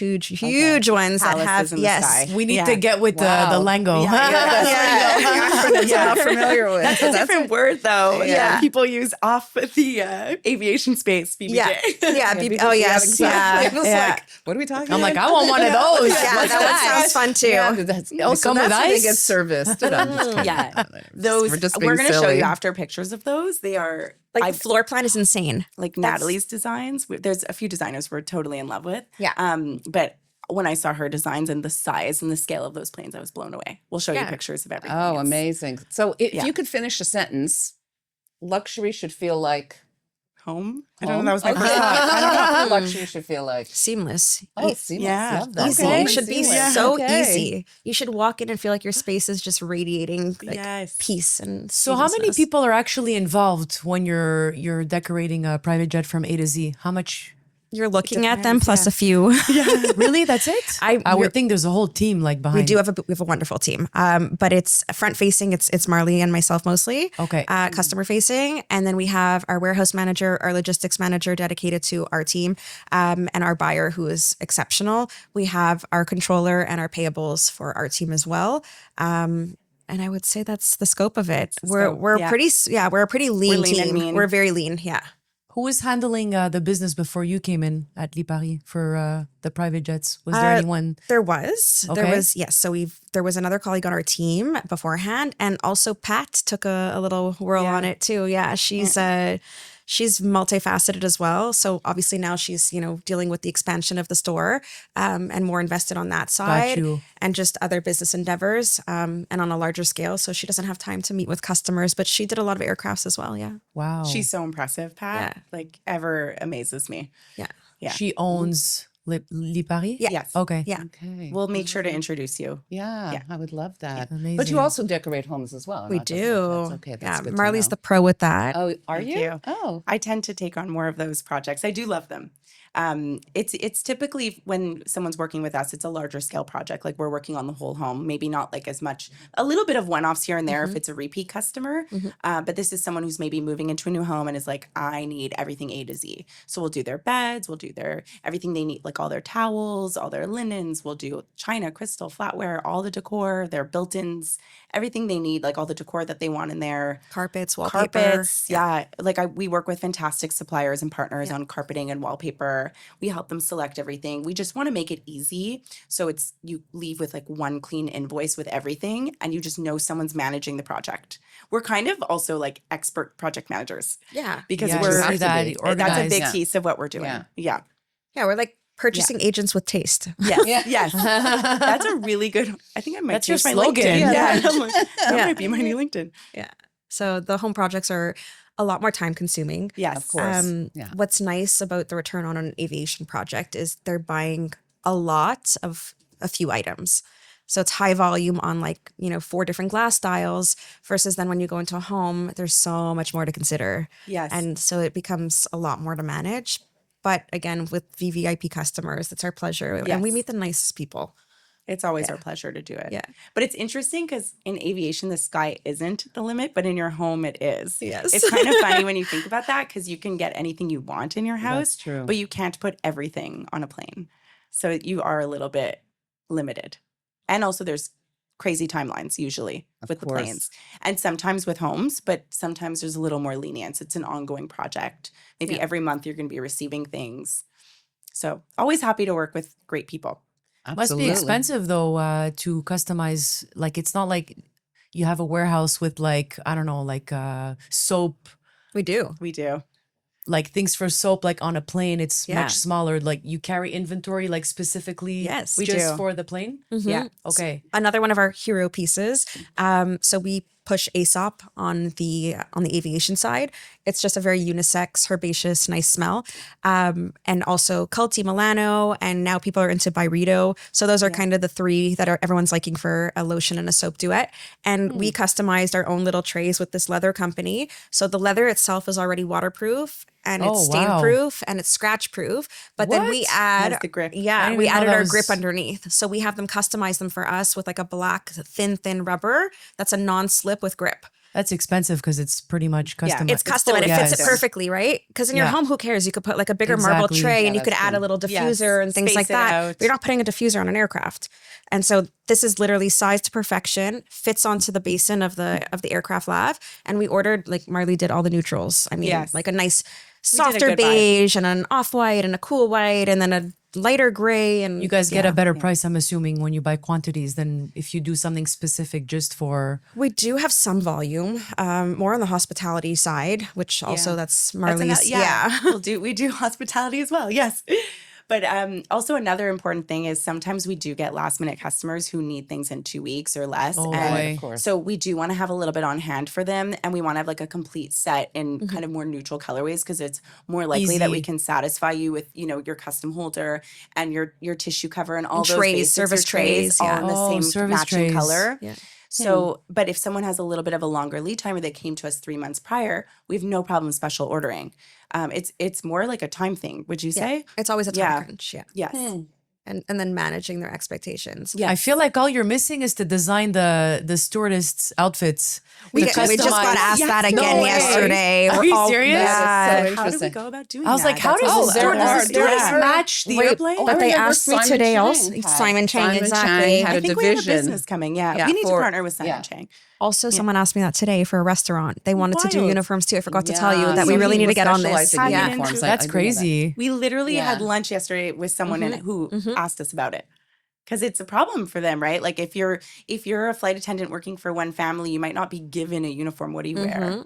ones that Palaces have in the yes. sky. We need Yeah. to get with Wow. the lingo. That's what I'm not familiar with. That's a different word, though. Yeah. People use off the aviation space, BBJ. Yeah. Yeah. BBC, Oh yes. exactly. I was Yeah. like, what are we talking I'm about? like, I want one of those. Yeah, What's that one sounds fun too. Yeah, that's, It'll so come with that's where they ice? get serviced. No, I'm just kidding. Yeah. We're just being We're going to show silly. you after pictures of those. They are Like the floor plan is insane. like Natalie's designs. There's a few designers we're totally in love with. Yeah. But when I saw her designs and the size and the scale of those planes, I was blown away. We'll show you Yeah. pictures of everything. Oh, It's- amazing. So if Yeah. you could finish a sentence, luxury should feel like Home? I home? don't know. That was my Okay. first thought. I don't know. Luxury should feel like Seamless. oh, seamless. Yeah. Love that. Easy. Home It and should be seamless. so Okay. easy. You should walk in and feel like your space is just radiating like Yes. peace and So how many seamlessness. people are actually involved when you're decorating a private jet from A to Z? How much? You're looking at them depends, plus yeah. a few. Really? That's it? I we're- would think there's a whole team like behind. We do have a wonderful team, but it's front facing. It's Marlee and myself mostly. Okay. Customer facing, and then we have our warehouse manager, our logistics manager dedicated to our team, and our buyer who is exceptional. We have our controller and our payables for our team as well. And I would say that's the scope of it. We're yeah. we're a pretty lean lean and team. mean. We're very lean. Yeah. Who was handling the business before you came in at Lipari for the private jets? Was there anyone? There was. There Okay. was, yes. So there was another colleague on our team beforehand. And also Pat took a little whirl on it too. Yeah. She's multifaceted as well. So obviously now she's, dealing with the expansion of the store and more invested on that side you. and just other business endeavors and on a larger scale. So she doesn't have time to meet with customers, but she did a lot of aircrafts as well. Yeah. Wow. She's so impressive, Pat. Yeah. Like, ever amazes me. Yeah. Yeah. She owns Lipari? Yeah. Yes. Okay. Yeah. Okay. We'll make sure to introduce you. Yeah, I would love that. But Amazing. you also decorate homes as well. We not just do. hotels. Okay, that's good to Marlee's know. the pro with that. Oh, are Thank you? you. Oh, I tend to take on more of those projects. I do love them. It's typically when someone's working with us, it's a larger scale project. Like we're working on the whole home, maybe not like as much, a little bit of one-offs here and there if it's a repeat customer. But this is someone who's maybe moving into a new home and is like, I need everything A to Z. So we'll do their beds, we'll do their everything they need, like all their towels, all their linens. We'll do china, crystal, flatware, all the decor, their built-ins, everything they need, like all the decor that they want in there. Carpets, wallpaper. Carpets, yeah. Like we work with fantastic suppliers and partners on carpeting and wallpaper. We help them select everything. We just want to make it easy. So it's you leave with like one clean invoice with everything and you just know someone's managing the project. We're kind of also like expert project managers Yeah. because Yeah, we're you have see to that be. that's a organized. big Yeah. piece of what we're doing. Yeah. Yeah. Yeah. We're like purchasing agents with taste. Yes. Yes. That's a really good I think I might That's your change my slogan. LinkedIn. Yeah. I'm like, that Yeah. might be my new LinkedIn. Yeah. So the home projects are a lot more time consuming. Yes. of course. Yeah. What's nice about the return on an aviation project is they're buying a lot of a few items. So it's high volume on 4 different glass styles versus then when you go into a home, there's so much more to consider. Yes. And so it becomes a lot more to manage. But again, with VVIP customers, it's our pleasure. And we Yes. meet the nicest people. It's always our pleasure to do it. Yeah. But it's interesting because in aviation, the sky isn't the limit, but in your home, it is. Yes. It's kind of funny when you think about that because you can get anything you want in your house, That's true. but you can't put everything on a plane. So you are a little bit limited. And also there's crazy timelines usually Of with the course. planes and sometimes with homes, but sometimes there's a little more lenience. It's an ongoing project. Maybe every month you're going to be receiving things. So always happy to work with great people. Must Absolutely. be expensive though to customize. Like it's not like you have a warehouse with like I don't know like soap, We do. We do. like things for soap. Like on a plane, it's Yeah. much smaller. Like you carry inventory like specifically Yes. We just do. for the plane. Yeah. Okay, Another one of our hero pieces. So we push Aesop on the aviation side. It's just a very unisex, herbaceous, nice smell. And also Culti Milano, and now people are into Byredo. So those are kind of the three that are everyone's liking for a lotion and a soap duet. And we customized our own little trays with this leather company. So the leather itself is already waterproof and it's Oh, stain wow. proof and it's scratch proof. But then we What? add Has the grip. I Yeah, didn't we even know added that our was- grip underneath. So we have them customize them for us with like a black thin rubber that's a non-slip with grip. that's expensive because it's pretty much custom. It's custom and it fully fits it custom. perfectly, right? Because in your Yeah. home, who cares? You could put like a bigger marble Exactly. tray Yeah, and you could that's add a true. little Yes, diffuser and things space like it that. out. But you're not putting a diffuser on an aircraft. And so this is literally sized to perfection, fits onto the basin of the aircraft lav. And we ordered, like Marlee did all the neutrals. I mean, Yes. like a nice did a softer good buy. beige and an off-white and a cool white and then a lighter gray. And You guys get a better price, I'm assuming, when you buy quantities than if you do something specific just for. We do have some volume, more on the hospitality side, which also Yeah. that's That's Marlee's. yeah. We do hospitality as well. Yes. But also another important thing is sometimes we do get last minute customers who need things in 2 weeks or less. Oh, and boy. Of course. so we do want to have a little bit on hand for them, and we want to have like a complete set in kind of more neutral colorways because it's more likely that we Easy. can satisfy you with your custom holder and your tissue cover and all And those trays, basics, service your trays trays, all yeah. in the Oh, same service matching trays. color. Yeah. So, but if someone has a little bit of a longer lead time or they came to us 3 months prior, we have no problem special ordering. It's more like a time thing. Would you say? It's always a time Yeah. crunch. Yeah. Yes. And then managing their expectations. Yeah. I feel like all you're missing is to design the stewardess outfits. We To just got customize. asked Yes, that no again way. yesterday. Are We're you all- serious? Yeah. That is so How do we interesting. go about doing I was that? like, how That's does a Oh, the lot. there stewardess, are- does the stewardess there are- match the Wait, airplane? but they remember asked me Simon today Chang also. had- Simon Chang, Simon exactly. Chang had I a think we have a division. business coming. Yeah. Yeah, We need to for- partner with Simon yeah. Chang. Also, someone asked me that today for a restaurant. They wanted to do Wild. uniforms too. I forgot to tell you Yeah, that we so really he need to was get on this. specialized in Yeah. uniforms. I That's do know that. crazy. We literally had Yeah. lunch yesterday with someone who asked us about it. Because it's a problem for them, right? Like if you're a flight attendant working for one family, you might not be given a uniform. What do you wear?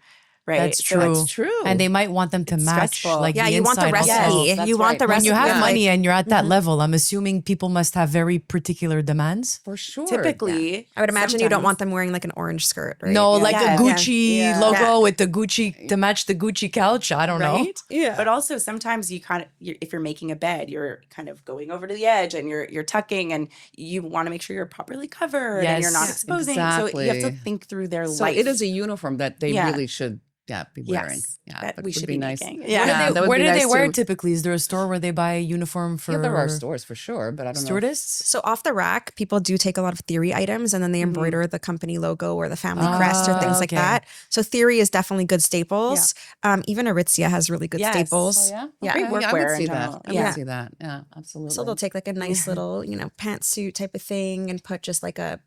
Right. That's So true. That's true. And they might want them to It's match stressful. like Yeah, the you want the inside also. recipe. Yes, that's You want right. the When When you recipe. have Yeah. money Like, and you're at that level, I'm assuming people must have very particular demands. for sure. typically, I would imagine you don't sometimes- want them wearing like an orange skirt, right? No, like Yeah. a Gucci Yeah. logo Yeah. with the Gucci to match the Gucci couch. I don't know. right? Yeah. But also sometimes if you're making a bed, you're kind of going over to the edge and you're tucking and you want to make sure you're properly covered and you're not Yes, exposing. So you have to exactly. think through their So life. it is a uniform that they Yeah. really should be wearing. Yes, Yeah, that that we would should be be nice. making. Where Yeah. do that they, would where be do they nice wear too. it typically? Is there a store where they buy a uniform for Yeah, there are stores for sure, but I don't know. stewardess? So off the rack, people do take a lot of theory items and then they embroider the company logo or the family crest or things like okay. that. So theory is definitely good staples. Even Aritzia has really good Yes. staples. Oh yeah, Yeah. Okay, Great I would workwear in see general. that. I Yeah. would see that. Yeah, absolutely. So they'll take like a nice little, pantsuit type of thing and put just like a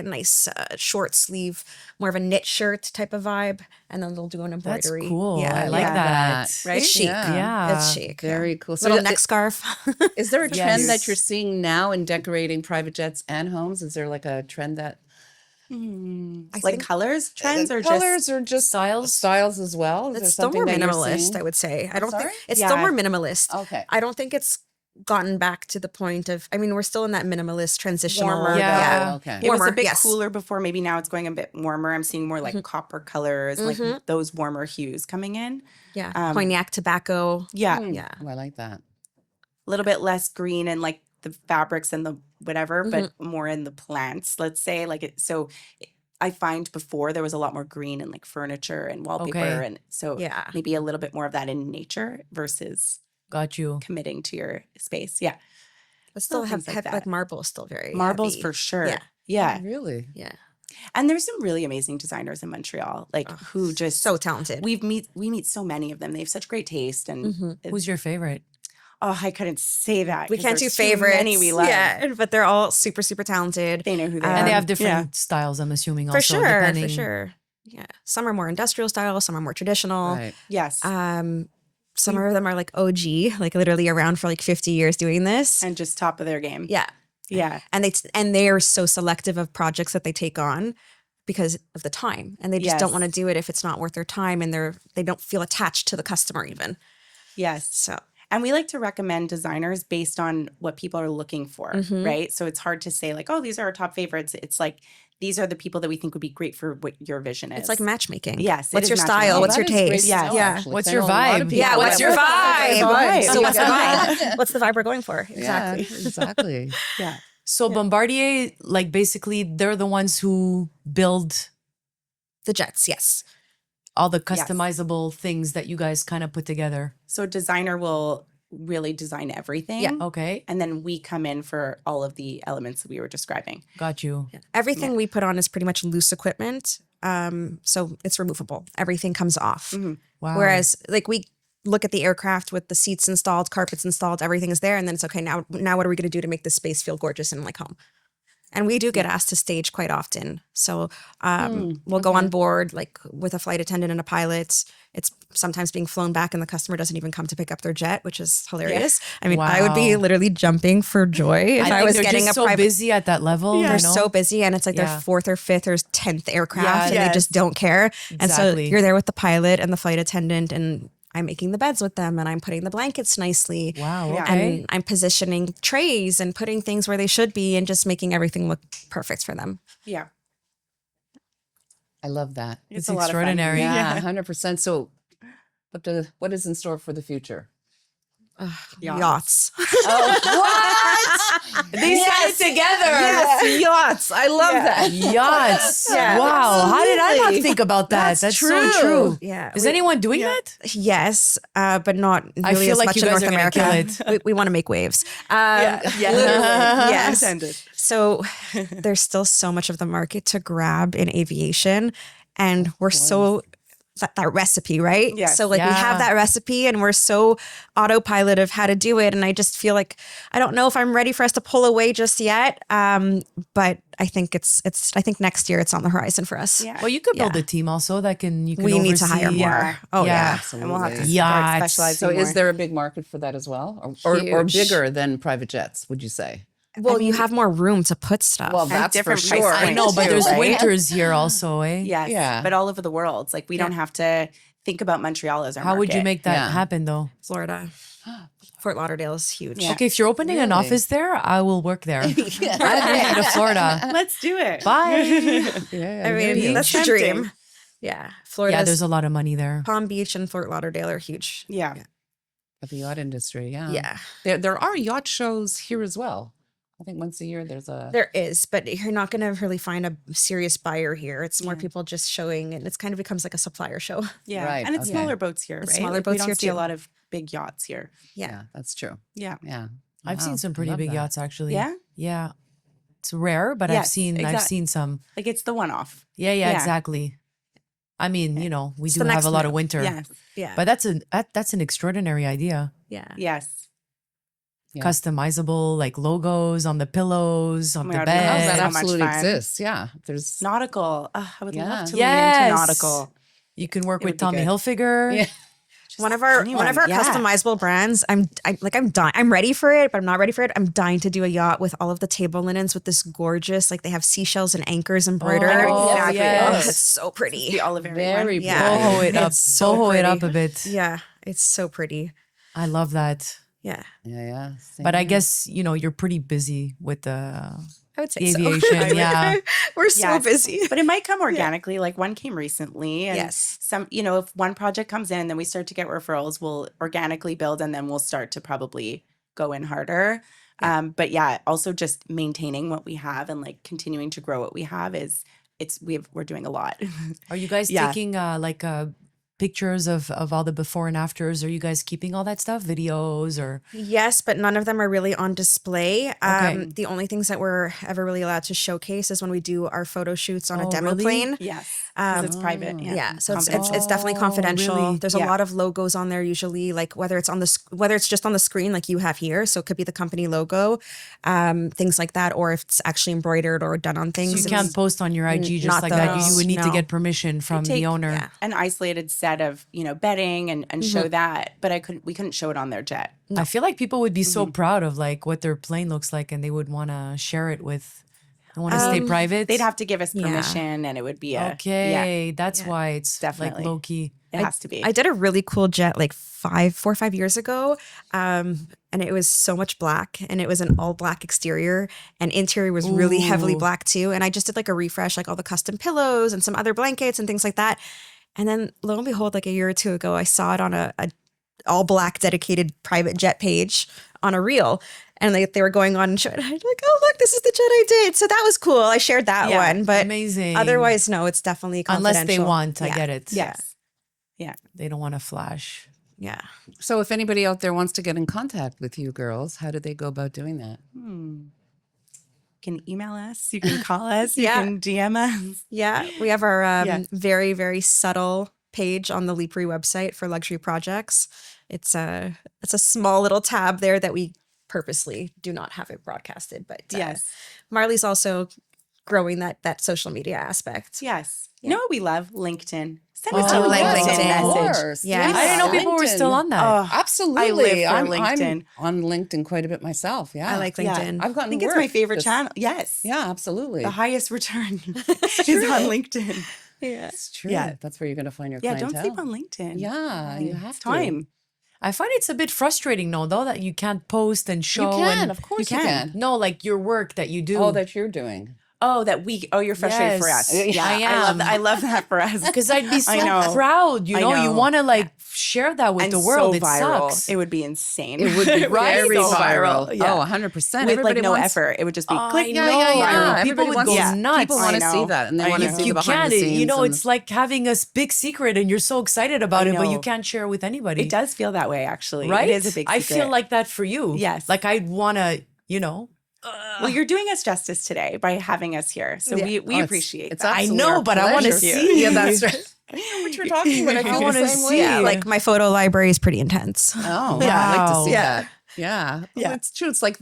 nice short sleeve, more of a knit shirt type of vibe, and then they'll do an That's embroidery. cool. Yeah, I like yeah. that. Right? It's chic. Yeah. It's chic. Very cool. So Little is- neck scarf. Is there a trend Yes. that you're seeing now in decorating private jets and homes? Is there like a trend that I Like think colors, trends, or colors just or just styles? styles as well? Is there it's still something more that you're minimalist, seeing? I would say. I don't think sorry? it's Yeah. still more minimalist. Okay. I don't think it's gotten back to the point of, I mean, we're still in that minimalist transitional. Warmer, Yeah. Oh, okay. it was Warmer, a bit yes. cooler before. Maybe now it's going a bit warmer. I'm seeing more like copper colors, like those warmer hues coming in. Yeah. Cognac, tobacco. Yeah. Yeah. Oh, I like that. A little bit less green and like the fabrics and the whatever, but more in the plants, let's say. I find before there was a lot more green in like furniture and wallpaper. Okay. And so Yeah. maybe a little bit more of that in nature versus Got you. committing to your space. Yeah. But still Little have, things like like that. marble still very Marbles heavy. for sure. Yeah. Yeah. Really? Yeah. And there's some really amazing designers in Montreal, like who just So talented. we meet so many of them. They have such great taste and Who's your favorite? Oh, I couldn't say that. We 'cause can't do there's too favorites. Many we love. Yeah, but they're all super, super talented. They know who they And they are. have different styles, I'm assuming, For also, sure, depending. for sure. Yeah, some are more industrial style, some are more traditional. Right. Yes. Some of them are like OG, like literally around for like 50 years doing this. And just top of their game. Yeah, Yeah. and they are so selective of projects that they take on because of the time, and they just don't Yes. want to do it if it's not worth their time, and they don't feel attached to the customer even. Yes. So And we like to recommend designers based on what people are looking for, Mm-hmm. right? So it's hard to say like, oh, these are our top favorites. It's like, these are the people that we think would be great for what your vision is. it's like matchmaking. Yes, it What's is your matchmaking. style? Oh, What's that your is great taste? to Yes. know, Yeah. actually, What's 'cause I your know a lot of vibe? people Yeah, what's that- your vibe? Vibe. So what's the Yeah. vibe? What's the vibe we're going for? Yeah, Exactly. exactly. Yeah. So Bombardier, like basically, they're the ones who build The jets, yes. all the customizable things that you guys kind of put together. So a designer will really design everything. Yeah. Okay, And then we come in for all of the elements that we were describing. got you. Everything we put on is pretty much loose equipment. So it's removable. Everything comes off. Wow. Whereas like we look at the aircraft with the seats installed, carpets installed, everything is there. And then it's okay, now what are we going to do to make this space feel gorgeous and like home? And we do get asked to stage quite often. So we'll go on board like with a flight attendant and a pilot. It's sometimes being flown back and the customer doesn't even come to pick up their jet, which is hilarious. I mean, I would be Wow. literally jumping for joy if I, think was they're getting just a so private. busy at that level. They're you know? so busy and it's like Yeah. their fourth or fifth or 10th aircraft Yeah. and Yes. they just don't care. And so Exactly. you're there with the pilot and the flight attendant and I'm making the beds with them and I'm putting the blankets nicely. Wow. Yeah. Okay. And I'm positioning trays and putting things where they should be and just making everything look perfect for them. Yeah. I love that. It's a lot of fun. extraordinary. Yeah, 100%. So what is in store for the future? Yachts. They said it together. Yes, yachts. I love that. Yachts. Yeah. Wow. How did I not Absolutely. think about that? That's so true. Yeah. Is anyone doing that? Yes, but not really I feel as like much you in guys North are gonna America. kill it. We want to make waves. Yes. Yes. Intended. So there's still so much of the market to grab in aviation, and we're so that recipe, right? Yes. So like we Yeah. have that recipe, and we're so autopilot of how to do it, and I just feel like I don't know if I'm ready for us to pull away just yet. But I think it's I think next year it's on the horizon for us. Yeah. Well, you could build Yeah. a team also that can you can We need to oversee- hire more. Yeah. Oh yeah. And we'll have to Absolutely. start Yachts. specializing So more. is there a big market for that as well? Or Huge. bigger than private jets, would you say? Well, you have more room to put stuff. Well, And that's for different price sure. points I know, but too, there's right? winters here also, eh? Yes. Yeah. But all over the world. Like we don't have to think about Montreal as our How would you market. make that Yeah. happen though? Florida, Fort Lauderdale is huge. Yeah. Okay, if you're opening an Really? office there, I will work there. I'm moving to Florida. Let's do it. Bye. Yeah, I mean, you. that's the Tempting. dream. Yeah, Florida. Yeah, there's a lot of money there. Palm Beach and Fort Lauderdale are huge. Yeah. But the yacht industry, yeah. Yeah, There are yacht shows here as well. I think once a year there's a there is, but you're not going to really find a serious buyer here. It's more people just showing, and it's kind of becomes like a supplier show. Yeah. Right, And it's okay. smaller boats here, It's right? smaller Like, boats we don't here, see a too. lot of big yachts here. yeah, that's true. Yeah. Yeah. I've Wow, seen some I pretty love big that. yachts actually. Yeah? Yeah. It's rare, but I've Yes, seen some. Like it's the one off. Yeah, Yeah. exactly. I mean, you know, we It's do the have next a lot of move. winter. Yes. Yeah, But that's an extraordinary idea. yeah. Yes. Yeah. Customizable like logos on the pillows, on my the God, we Oh, love bed. that so much absolutely fun. exists. Yeah. There's Nautical. I would Yeah. love to Yes. lean into nautical. You can work It with would be Tommy good. Hilfiger. Yeah. One of our anyone, yeah. customizable brands. I'm dying. I'm ready for it, but I'm not ready for it. I'm dying to do a yacht with all of the table linens with this gorgeous, like they have seashells and anchors embroidered. Oh, Exactly. yes. It's so pretty. The Oliveri very one. Yeah. Boho it up. It's so Boho it up pretty. a bit. Yeah, it's so pretty. I love that. Yeah, Yeah. But I same. guess, you know, you're pretty busy with the I would say so. aviation. Yeah. We're so Yes. busy. But it might come organically. Like one came recently. And Yes. some, if one project comes in, then we start to get referrals, we'll organically build and then we'll start to probably go in harder. But yeah, also just maintaining what we have and like continuing to grow what we have we're doing a lot. Are you guys Yeah. taking pictures of all the before and afters? Are you guys keeping all that stuff? Videos or Yes, but none of them are really on display. Okay. The only things that we're ever really allowed to showcase is when we do our photo shoots on Oh, a demo really? plane. Yes. 'Cause it's private. Yeah, so it's Confidential. definitely confidential. really? There's a Yeah. lot of logos on there usually, like whether it's just on the screen like you have here, so it could be the company logo, things like that, or if it's actually embroidered or done on things. You It's can't post on your IG just not like that. those, You would need to no. get permission from the take- owner. yeah. An isolated set of, bedding and Mm-hmm. show that, but we couldn't show it on their jet. I feel like people would be so Mm-hmm. proud of like what their plane looks like, and they would want to share it with. They want to stay private. They'd have to give us Yeah. permission, and it would be a Okay, that's why it's Definitely. like low key. It has to be. I did a really cool jet like 4 or 5 years ago, and it was so much black, and it was an all black exterior, and interior was really heavily Ooh. black too. And I just did like a refresh, like all the custom pillows and some other blankets and things like that. And then lo and behold, like a year or two ago, I saw it on a all black dedicated private jet page on a reel. And they were going on and showing. I'm like, oh look, this is the jet I did. So that was cool. I shared that Yeah, one, but amazing. otherwise, no, it's definitely confidential. Unless they want, I Yeah. get it. yes. Yeah. They don't want to flash. Yeah. So if anybody out there wants to get in contact with you girls, how do they go about doing that? You can email us. You can call us. You Yeah. can DM us. Yeah, we have our Yeah. very, very subtle page on the Lipari website for luxury projects. It's a small little tab there that we purposely do not have it broadcasted. But Yes. Marlee's also growing that social media aspect. Yes. You know what we love? LinkedIn. Send Oh, us a like LinkedIn LinkedIn. message. Yes. I didn't know people were still on that. Oh, Absolutely. I live for I'm LinkedIn. on LinkedIn quite a bit myself. Yeah. I like Yeah. LinkedIn. I've I gotten think it's my work favorite just- channel. Yes. Yeah, absolutely. The highest return is on LinkedIn. Yeah. It's true. Yeah. That's where you're going to find your Yeah, clientele. don't sleep on LinkedIn. Yeah, you have It's to. time. I find it's a bit frustrating, though, that you can't post and You show. can, and of course you can. can. No, like your work that you do. Oh, that you're doing. You're frustrated for us. Yes, Yeah, I am. I love that for us. Because I'd be so I know. proud, you I know? You know. want to like share that with And the world. so It viral. sucks. It would be insane. It would be Right? very So viral. viral. Yeah. Oh, 100%. With like Everybody no wants, effort. It would just be Oh, click. I Yeah, know. yeah, yeah. People Everybody would wants go to, nuts. People want to I see know. that, and they I want to know. see You the behind can't. the scenes. You know, and- it's like having a big secret and you're so excited about I it, but you know. can't share with anybody. It does feel that way, actually. Right? It is a big I secret. feel like that for you. Yes. Like I'd want to, you know. Well, you're doing us justice today by having us here. So we Oh, appreciate it's that. I absolutely know, our but I want to pleasure. see. Yeah, that's right. I know what you're talking about. I feel wanna the same way. see. Yeah, like my photo library is pretty intense. Oh, yeah, I'd like to see Wow. that. Yeah. Well, Yeah. it's true. It's like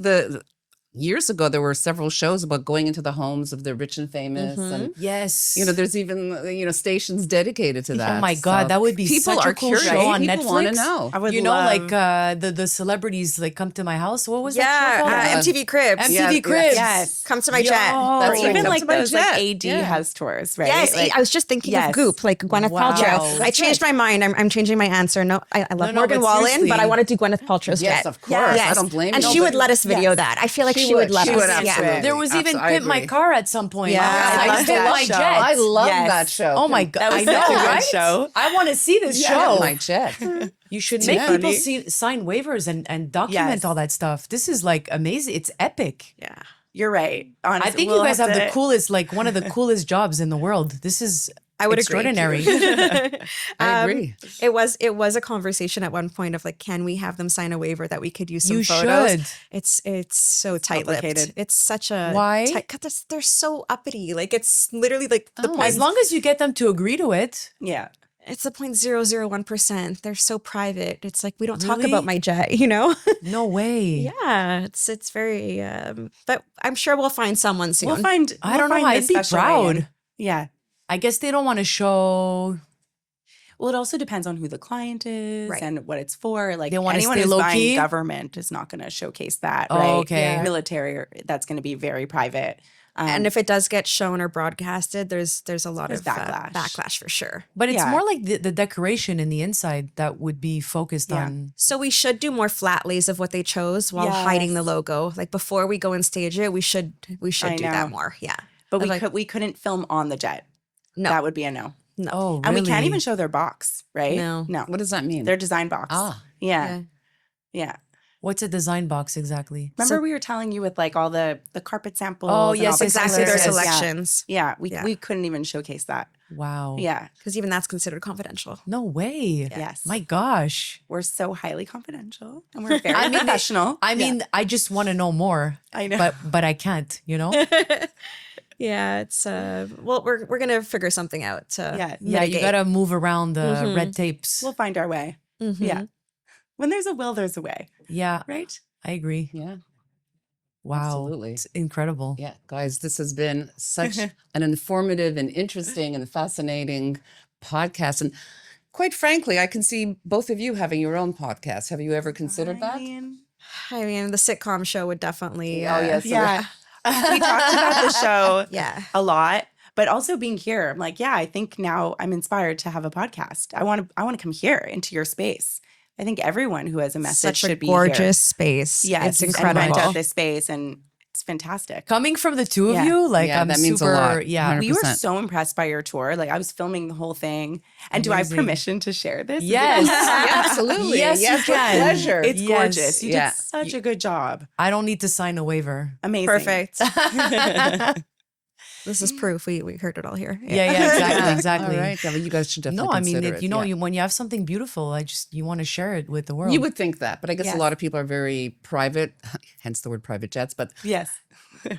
years ago, there were several shows about going into the homes of the rich and famous. And, Yes. there's even, stations dedicated to that. Oh my God, So that would be people such are a cool curious. show on People want to Netflix. know. I would you know, love, like the celebrities like come to my house. What was that show called? Yeah, MTV Cribs. MTV Yeah, Cribs. yes. Come to my Yo. jet. Or That's right. even Come like to my those like jet. AD Yeah. house tours, right? Yes, Like, I was just thinking yes. of Goop, like Gwyneth Wow. Paltrow. I That's changed my mind. I'm changing my answer. No, I love no, Morgan but Wallen, seriously. but I want to do Gwyneth Paltrow's Yes, jet. of course. Yes. I don't blame And you. she would let us video Yes. that. I feel like She she would would. let She us. would, Yeah. absolutely. There was even I Pimp My agree. Car at some point. Yeah. I I love Pimp that My show. Jet. I love Yes. that show. Oh my God. That was I such know, a good right? show. I want to see this Yeah, show. my jet. You should It's make people funny. sign waivers and document Yes. all that stuff. This is like amazing. It's epic. Yeah. You're right. Honestly, I think we'll you guys have the to- coolest, like one of the coolest jobs in the world. This is I would extraordinary. agree. I agree. It was a conversation at one point of like, can we have them sign a waiver that we could use some You photos? should. It's so tight-lipped. complicated. It's such a Why? Because they're so uppity. Like it's literally like the Oh. point. As long as you get them to agree to it. Yeah. It's the 0.001%. They're so private. It's like we don't talk Really? about my jet. You know? No way. Yeah. It's very. But I'm sure we'll find someone soon. We'll find. I don't know. find the I'd be special proud. lane. Yeah. I guess they don't want to show. Well, it also depends on who the client is Right. and what it's for. Like They wanna anyone stay who's low-key? buying government is not going to showcase that, Oh, right? okay. Yeah. Military, that's going to be very private. and if it does get shown or broadcasted, there's a lot There's of backlash. backlash for sure. But it's Yeah. more like the decoration in the inside that would be focused Yeah. on. So we should do more flat lays of what they chose while hiding the Yes. logo. Like before we go and stage it, we should I do know. that more. Yeah. but Like- we couldn't film on the jet. No. That would be a no. No. Oh, And we can't really? even show their box, right? No. No. What does that mean? Their design box. Ah. Yeah. Yeah. What's a design box exactly? Remember we were telling you with like all the carpet samples. Oh, and yes, all the Exactly. Their yes, yes. colors. selections. Yeah. Yeah. We couldn't even showcase that. Wow. Yeah. Because even that's considered confidential. No way. Yes. My gosh. We're so highly confidential and we're very I mean, professional. I mean, I just want to know more, I know. but I can't. You know. Yeah, it's well, we're gonna figure something out to Yeah. Yeah, you mitigate. gotta move around the red tapes. We'll find our way. Mhm. Yeah. When there's a will, there's a way. Yeah, Right? I agree. Yeah. Wow, Absolutely. it's incredible. Yeah, guys, this has been such an informative and interesting and fascinating podcast. And quite frankly, I can see both of you having your own podcast. Have you ever considered that? I mean, the sitcom show would definitely. Oh, yes. Yeah. We talked about the show Yeah. a lot, but also being here. I'm like, yeah, I think now I'm inspired to have a podcast. I want to come here into your space. I think everyone who has a message Such a should be gorgeous here. space. Yes, it's and incredible. rent out this space, and it's fantastic. Coming from the two of Yeah. you, like Yeah, I'm that means a super, lot. yeah. We were 100%. so impressed by your tour. Like I was filming the whole thing. And do I have Amazing. permission to share this? Is it- Yes. Yeah, absolutely. Yes, you with can. pleasure. It's Yes. gorgeous. You Yeah. did such a good job. I don't need to sign a waiver. Amazing. Perfect. This is proof. We heard it all here. Yeah, exactly, exactly. All right. Yeah, well, you guys should definitely No, I mean, consider if, it. you know, yeah. when you have something beautiful, you want to share it with the world. You would think that, but I guess Yes. a lot of people are very private, hence the word private jets. But Yes.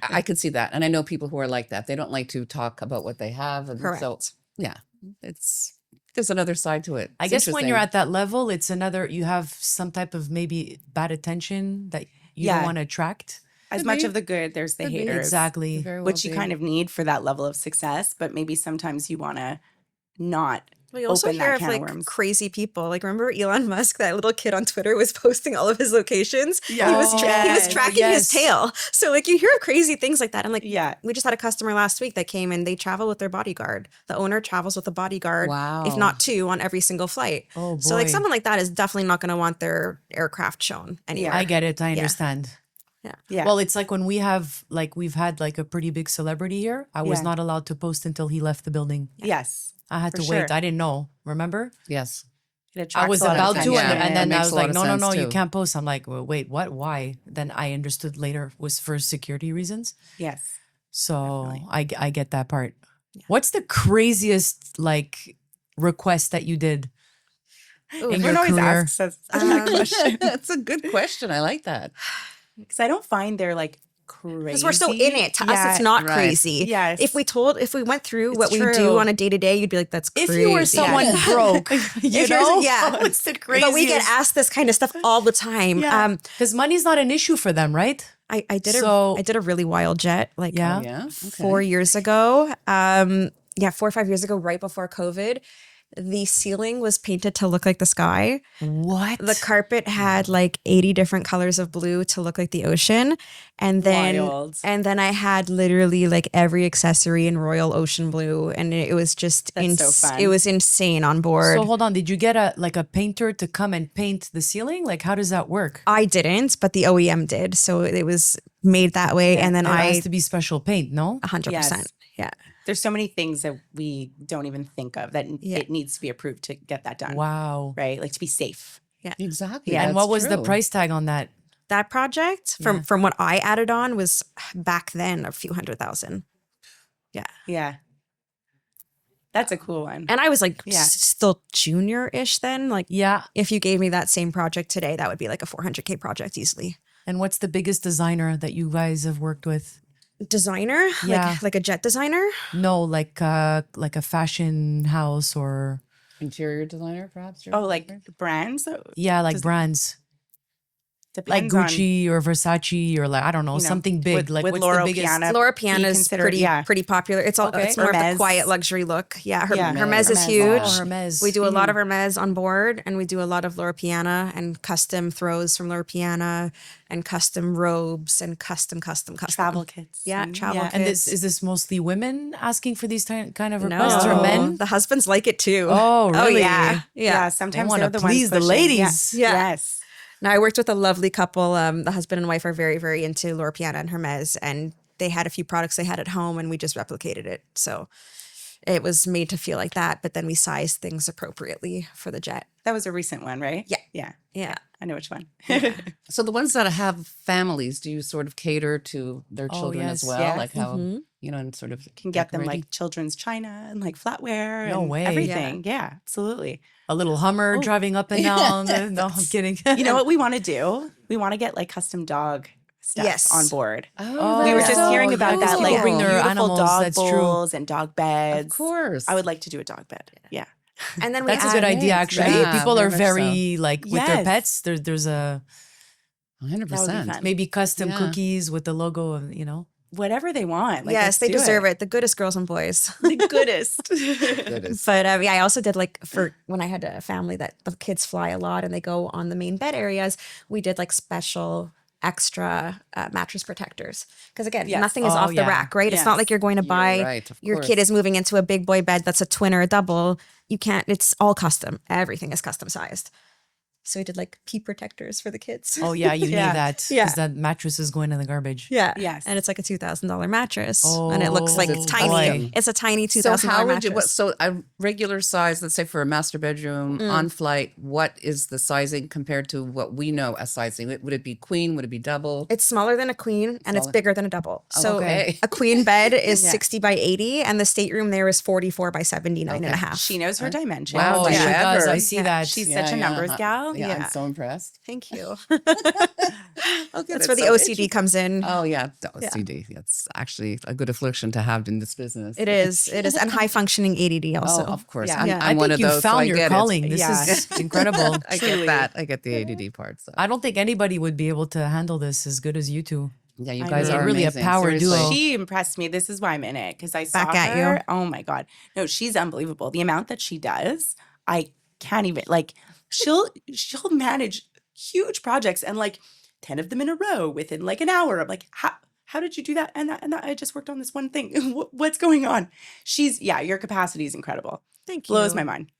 I could see that, and I know people who are like that. They don't like to talk about what they have, and so Correct. yeah, there's another side to it. I It's guess when you're interesting. at that level, it's you have some type of maybe bad attention that you don't Yeah. want to attract. As Could much be. of the good, there's the Could be. haters. Exactly. Very well Which you be. kind of need for that level of success, but maybe sometimes you want to not We also open hear that of can like of worms. crazy people. Like remember Elon Musk, that little kid on Twitter was posting all of his locations. Yeah. He was he was Yes. tracking Yes. his tail. So like you hear of crazy things like that. And like Yeah. we just had a customer last week that came and they travel with their bodyguard. The owner travels with a bodyguard, Wow. if not two, on every single flight. Oh, So like boy. someone like that is definitely not going to want their aircraft shown anywhere. I get it. I understand. Yeah. Well, it's like when we've had like a pretty big celebrity here. I was Yeah. not allowed to post until he left the building. Yes. I had For to wait. sure. I didn't know. Remember? Yes. It I attracts was a lot of about to, attention. and, Yeah, and then it I makes was a lot like, of no, sense, you too. can't post. I'm like, well, wait, what? Why? Then I understood later was for security reasons. Yes. So I get that part. What's the craziest like request that you did in Everyone your always career? asks us that question That's a good question. I like that. because I don't find they're like crazy. Because we're so in it. To us, it's not right. crazy. Yes. If we went through It's what we do true. on a day to day, you'd be like, that's If crazy. you were someone broke, you If you're- know, yeah. what's the craziest? But we get asked this kind of stuff all the time. Yeah. because money's not an issue for them, right? I did So- I did a really wild jet like Yeah. Yeah. 4 years ago. 4 or 5 years ago, right before COVID. The ceiling was painted to look like the sky. What? The carpet had like 80 different colors of blue to look like the ocean. And Wild. then I had literally like every accessory in royal ocean blue. And it was just That's so fun. it was insane on board. So hold on, did you get a painter to come and paint the ceiling? Like, how does that work? I didn't, but the OEM did. So it was made that way. And then It I has to be special paint, no? 100%. Yes. Yeah. There's so many things that we don't even think of that Yeah. it needs to be approved to get that done. Wow. Right? Like to be safe. Exactly. And That's what was the true. price tag on that? That project from what I added on was back then a few $100,000. Yeah. That's a cool one. And I was like Yeah. still junior-ish then. Like Yeah. if you gave me that same project today, that would be like a 400K project easily. And what's the biggest designer that you guys have worked with? Designer? Yeah. Like a jet designer? No, like a fashion house or Interior designer, perhaps? Oh, like brands? yeah, like Does- brands. Like Depends on, Gucci or Versace or like I don't know, you know, something big. with- like with what's Laura the biggest? Piana. Laura be Piana is considered- pretty yeah. pretty popular. It's all Okay. it's more of the Hermes. quiet luxury look. Yeah, Yeah. Hermes is Hermes. huge. Oh, Hermes. We do a lot of Hermes on board, and we do a lot of Laura Piana and custom throws from Laura Piana and custom robes and custom. travel kits. Yeah, and- travel And kits. is this mostly women asking for these kind of No, requests or men? The husbands like it too. Oh, really? yeah, Yeah. yeah. Sometimes wanna they're the ones please the pushing. ladies. Yeah. Yeah. Yes. Now I worked with a lovely couple. The husband and wife are very, very into Laura Piana and Hermes, and they had a few products they had at home, and we just replicated it. So it was made to feel like that, but then we sized things appropriately for the jet. That was a recent one, right? Yeah. Yeah. Yeah. I know which one. So the ones that have families, do you sort of cater to their Oh, children yes, as well? yes. Like how, you know, and sort of Can get them decorating? like children's china and like flatware No and way. everything. Yeah, absolutely. A little Hummer driving up and down. No, I'm kidding. You know what we want to do? We want to get like custom dog stuff Yes. on board. Oh, We were that's just so hearing about that, People like bring their beautiful animals, dog that's true. bowls and dog beds. Of course. I would like to do a dog bed. Yeah. And then we That's a had good idea, right, actually. right. People Yeah, are very much very like with their Yes. pets. There's a 100%. fun. maybe custom Yeah. cookies with the logo of Whatever they want. Like, yes, let's they do deserve it. The goodest girls and boys. The goodest. That is. But yeah, I also did like for when I had a family that the kids fly a lot and they go on the main bed areas, we did like special extra mattress protectors. Because again, Yes. nothing is Oh, off the yeah. rack, right? It's not Yes. like you're going to buy right, of your course. kid is moving into a big boy bed that's a twin or a double. You can't, it's all custom. Everything is custom sized. So we did like pee protectors for the kids. Oh yeah, you Yeah. need that because Yeah. that mattress is going in the garbage. Yeah. Yes. And it's like a $2,000 mattress. And it looks like Oh, it's tiny. boy. It's a tiny $2,000 So how would mattress. you? So a regular size, let's say for a master bedroom on flight, what is the sizing compared to what we know as sizing? Would it be queen? Would it be double? It's smaller than a queen and it's Smaller. bigger than a double. So okay. a queen bed is Yeah. 60 by 80 and the stateroom there is 44 by 79 and a half. She knows her dimensions. Wow, Oh, do she you does. ever? I see that. She's Yeah, such a yeah. numbers gal. Yeah, Yeah. I'm so impressed. Thank you. Okay, That's where the OCD comes in. Oh yeah, the OCD. That's actually a good affliction to have in this business. It is. It is. And high functioning ADD also. Oh, of course. Yeah. I'm, Yeah. I'm I one think of you those. so I found your get calling. It. This Yeah. is incredible. I Truly. get that. I get the ADD part. So. I don't think anybody would be able to handle this as good as you two. Yeah, you I guys know. are Really a amazing. power Seriously. duo. She impressed me. This is why I'm in it because I saw Back at her. you. Oh my god, no, she's unbelievable. The amount that she does, I can't even like. She'll manage huge projects and like 10 of them in a row within like an hour. I'm like, how did you do that? And that I just worked on this one thing. What's going on? Your capacity is incredible. Thank you. Blows my mind.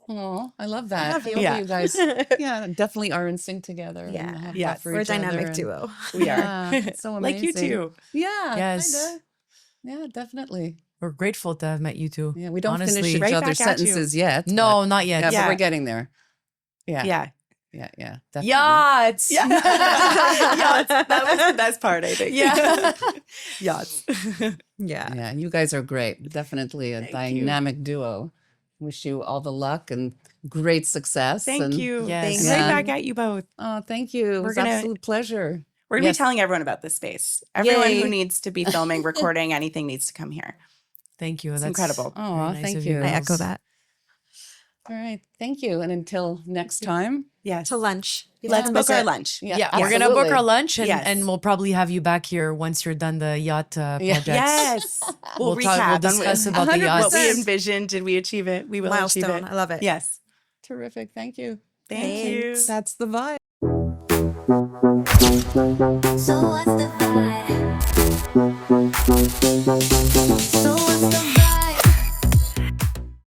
Oh, I love that. Love you. Both Yeah. of you guys, yeah, definitely are in sync together. Yeah. and have Yes. that for We're a each other dynamic and- duo. We are. Yeah, it's so amazing. Like you too. Yeah. Yes. kinda. Yeah, definitely. We're grateful to have met you two. Yeah, we don't Honestly. finish each Right other's back at you. sentences yet. No, not yet. but, yeah, Yeah. but we're getting there. Yeah. Yeah. Yeah. Definitely. Yachts. Yeah. Yachts. That was the best part, I think. Yeah. Yachts. Yeah. Yeah, you guys are great. Definitely a Thank dynamic duo. Wish you all the luck and great success. Thank and- you. Yes. Thanks. Yeah. Right back at you both. Oh, thank you. It was gonna- an absolute pleasure. We're gonna Yes. be telling everyone about this space. Everyone Yay. who needs to be filming, recording, anything needs to come here. Thank you. It's That's incredible. Oh, very nice thank of you. I echo girls. that. All right. Thank you. And until next time. Yes. To lunch. You Let's can book our visit. lunch. Yeah, we're gonna book absolutely. our lunch and, Yes. and we'll probably have you back here once you're done the yacht Yeah. projects. Yes. We'll, We'll talk- recap. we'll on discuss about the 100%. yachts. what we envisioned. Did we achieve it? We will achieve Milestone. it. I love it. Yes. Terrific. Thank you. Thank you. That's the vibe. So what's the vibe? So what's the vibe?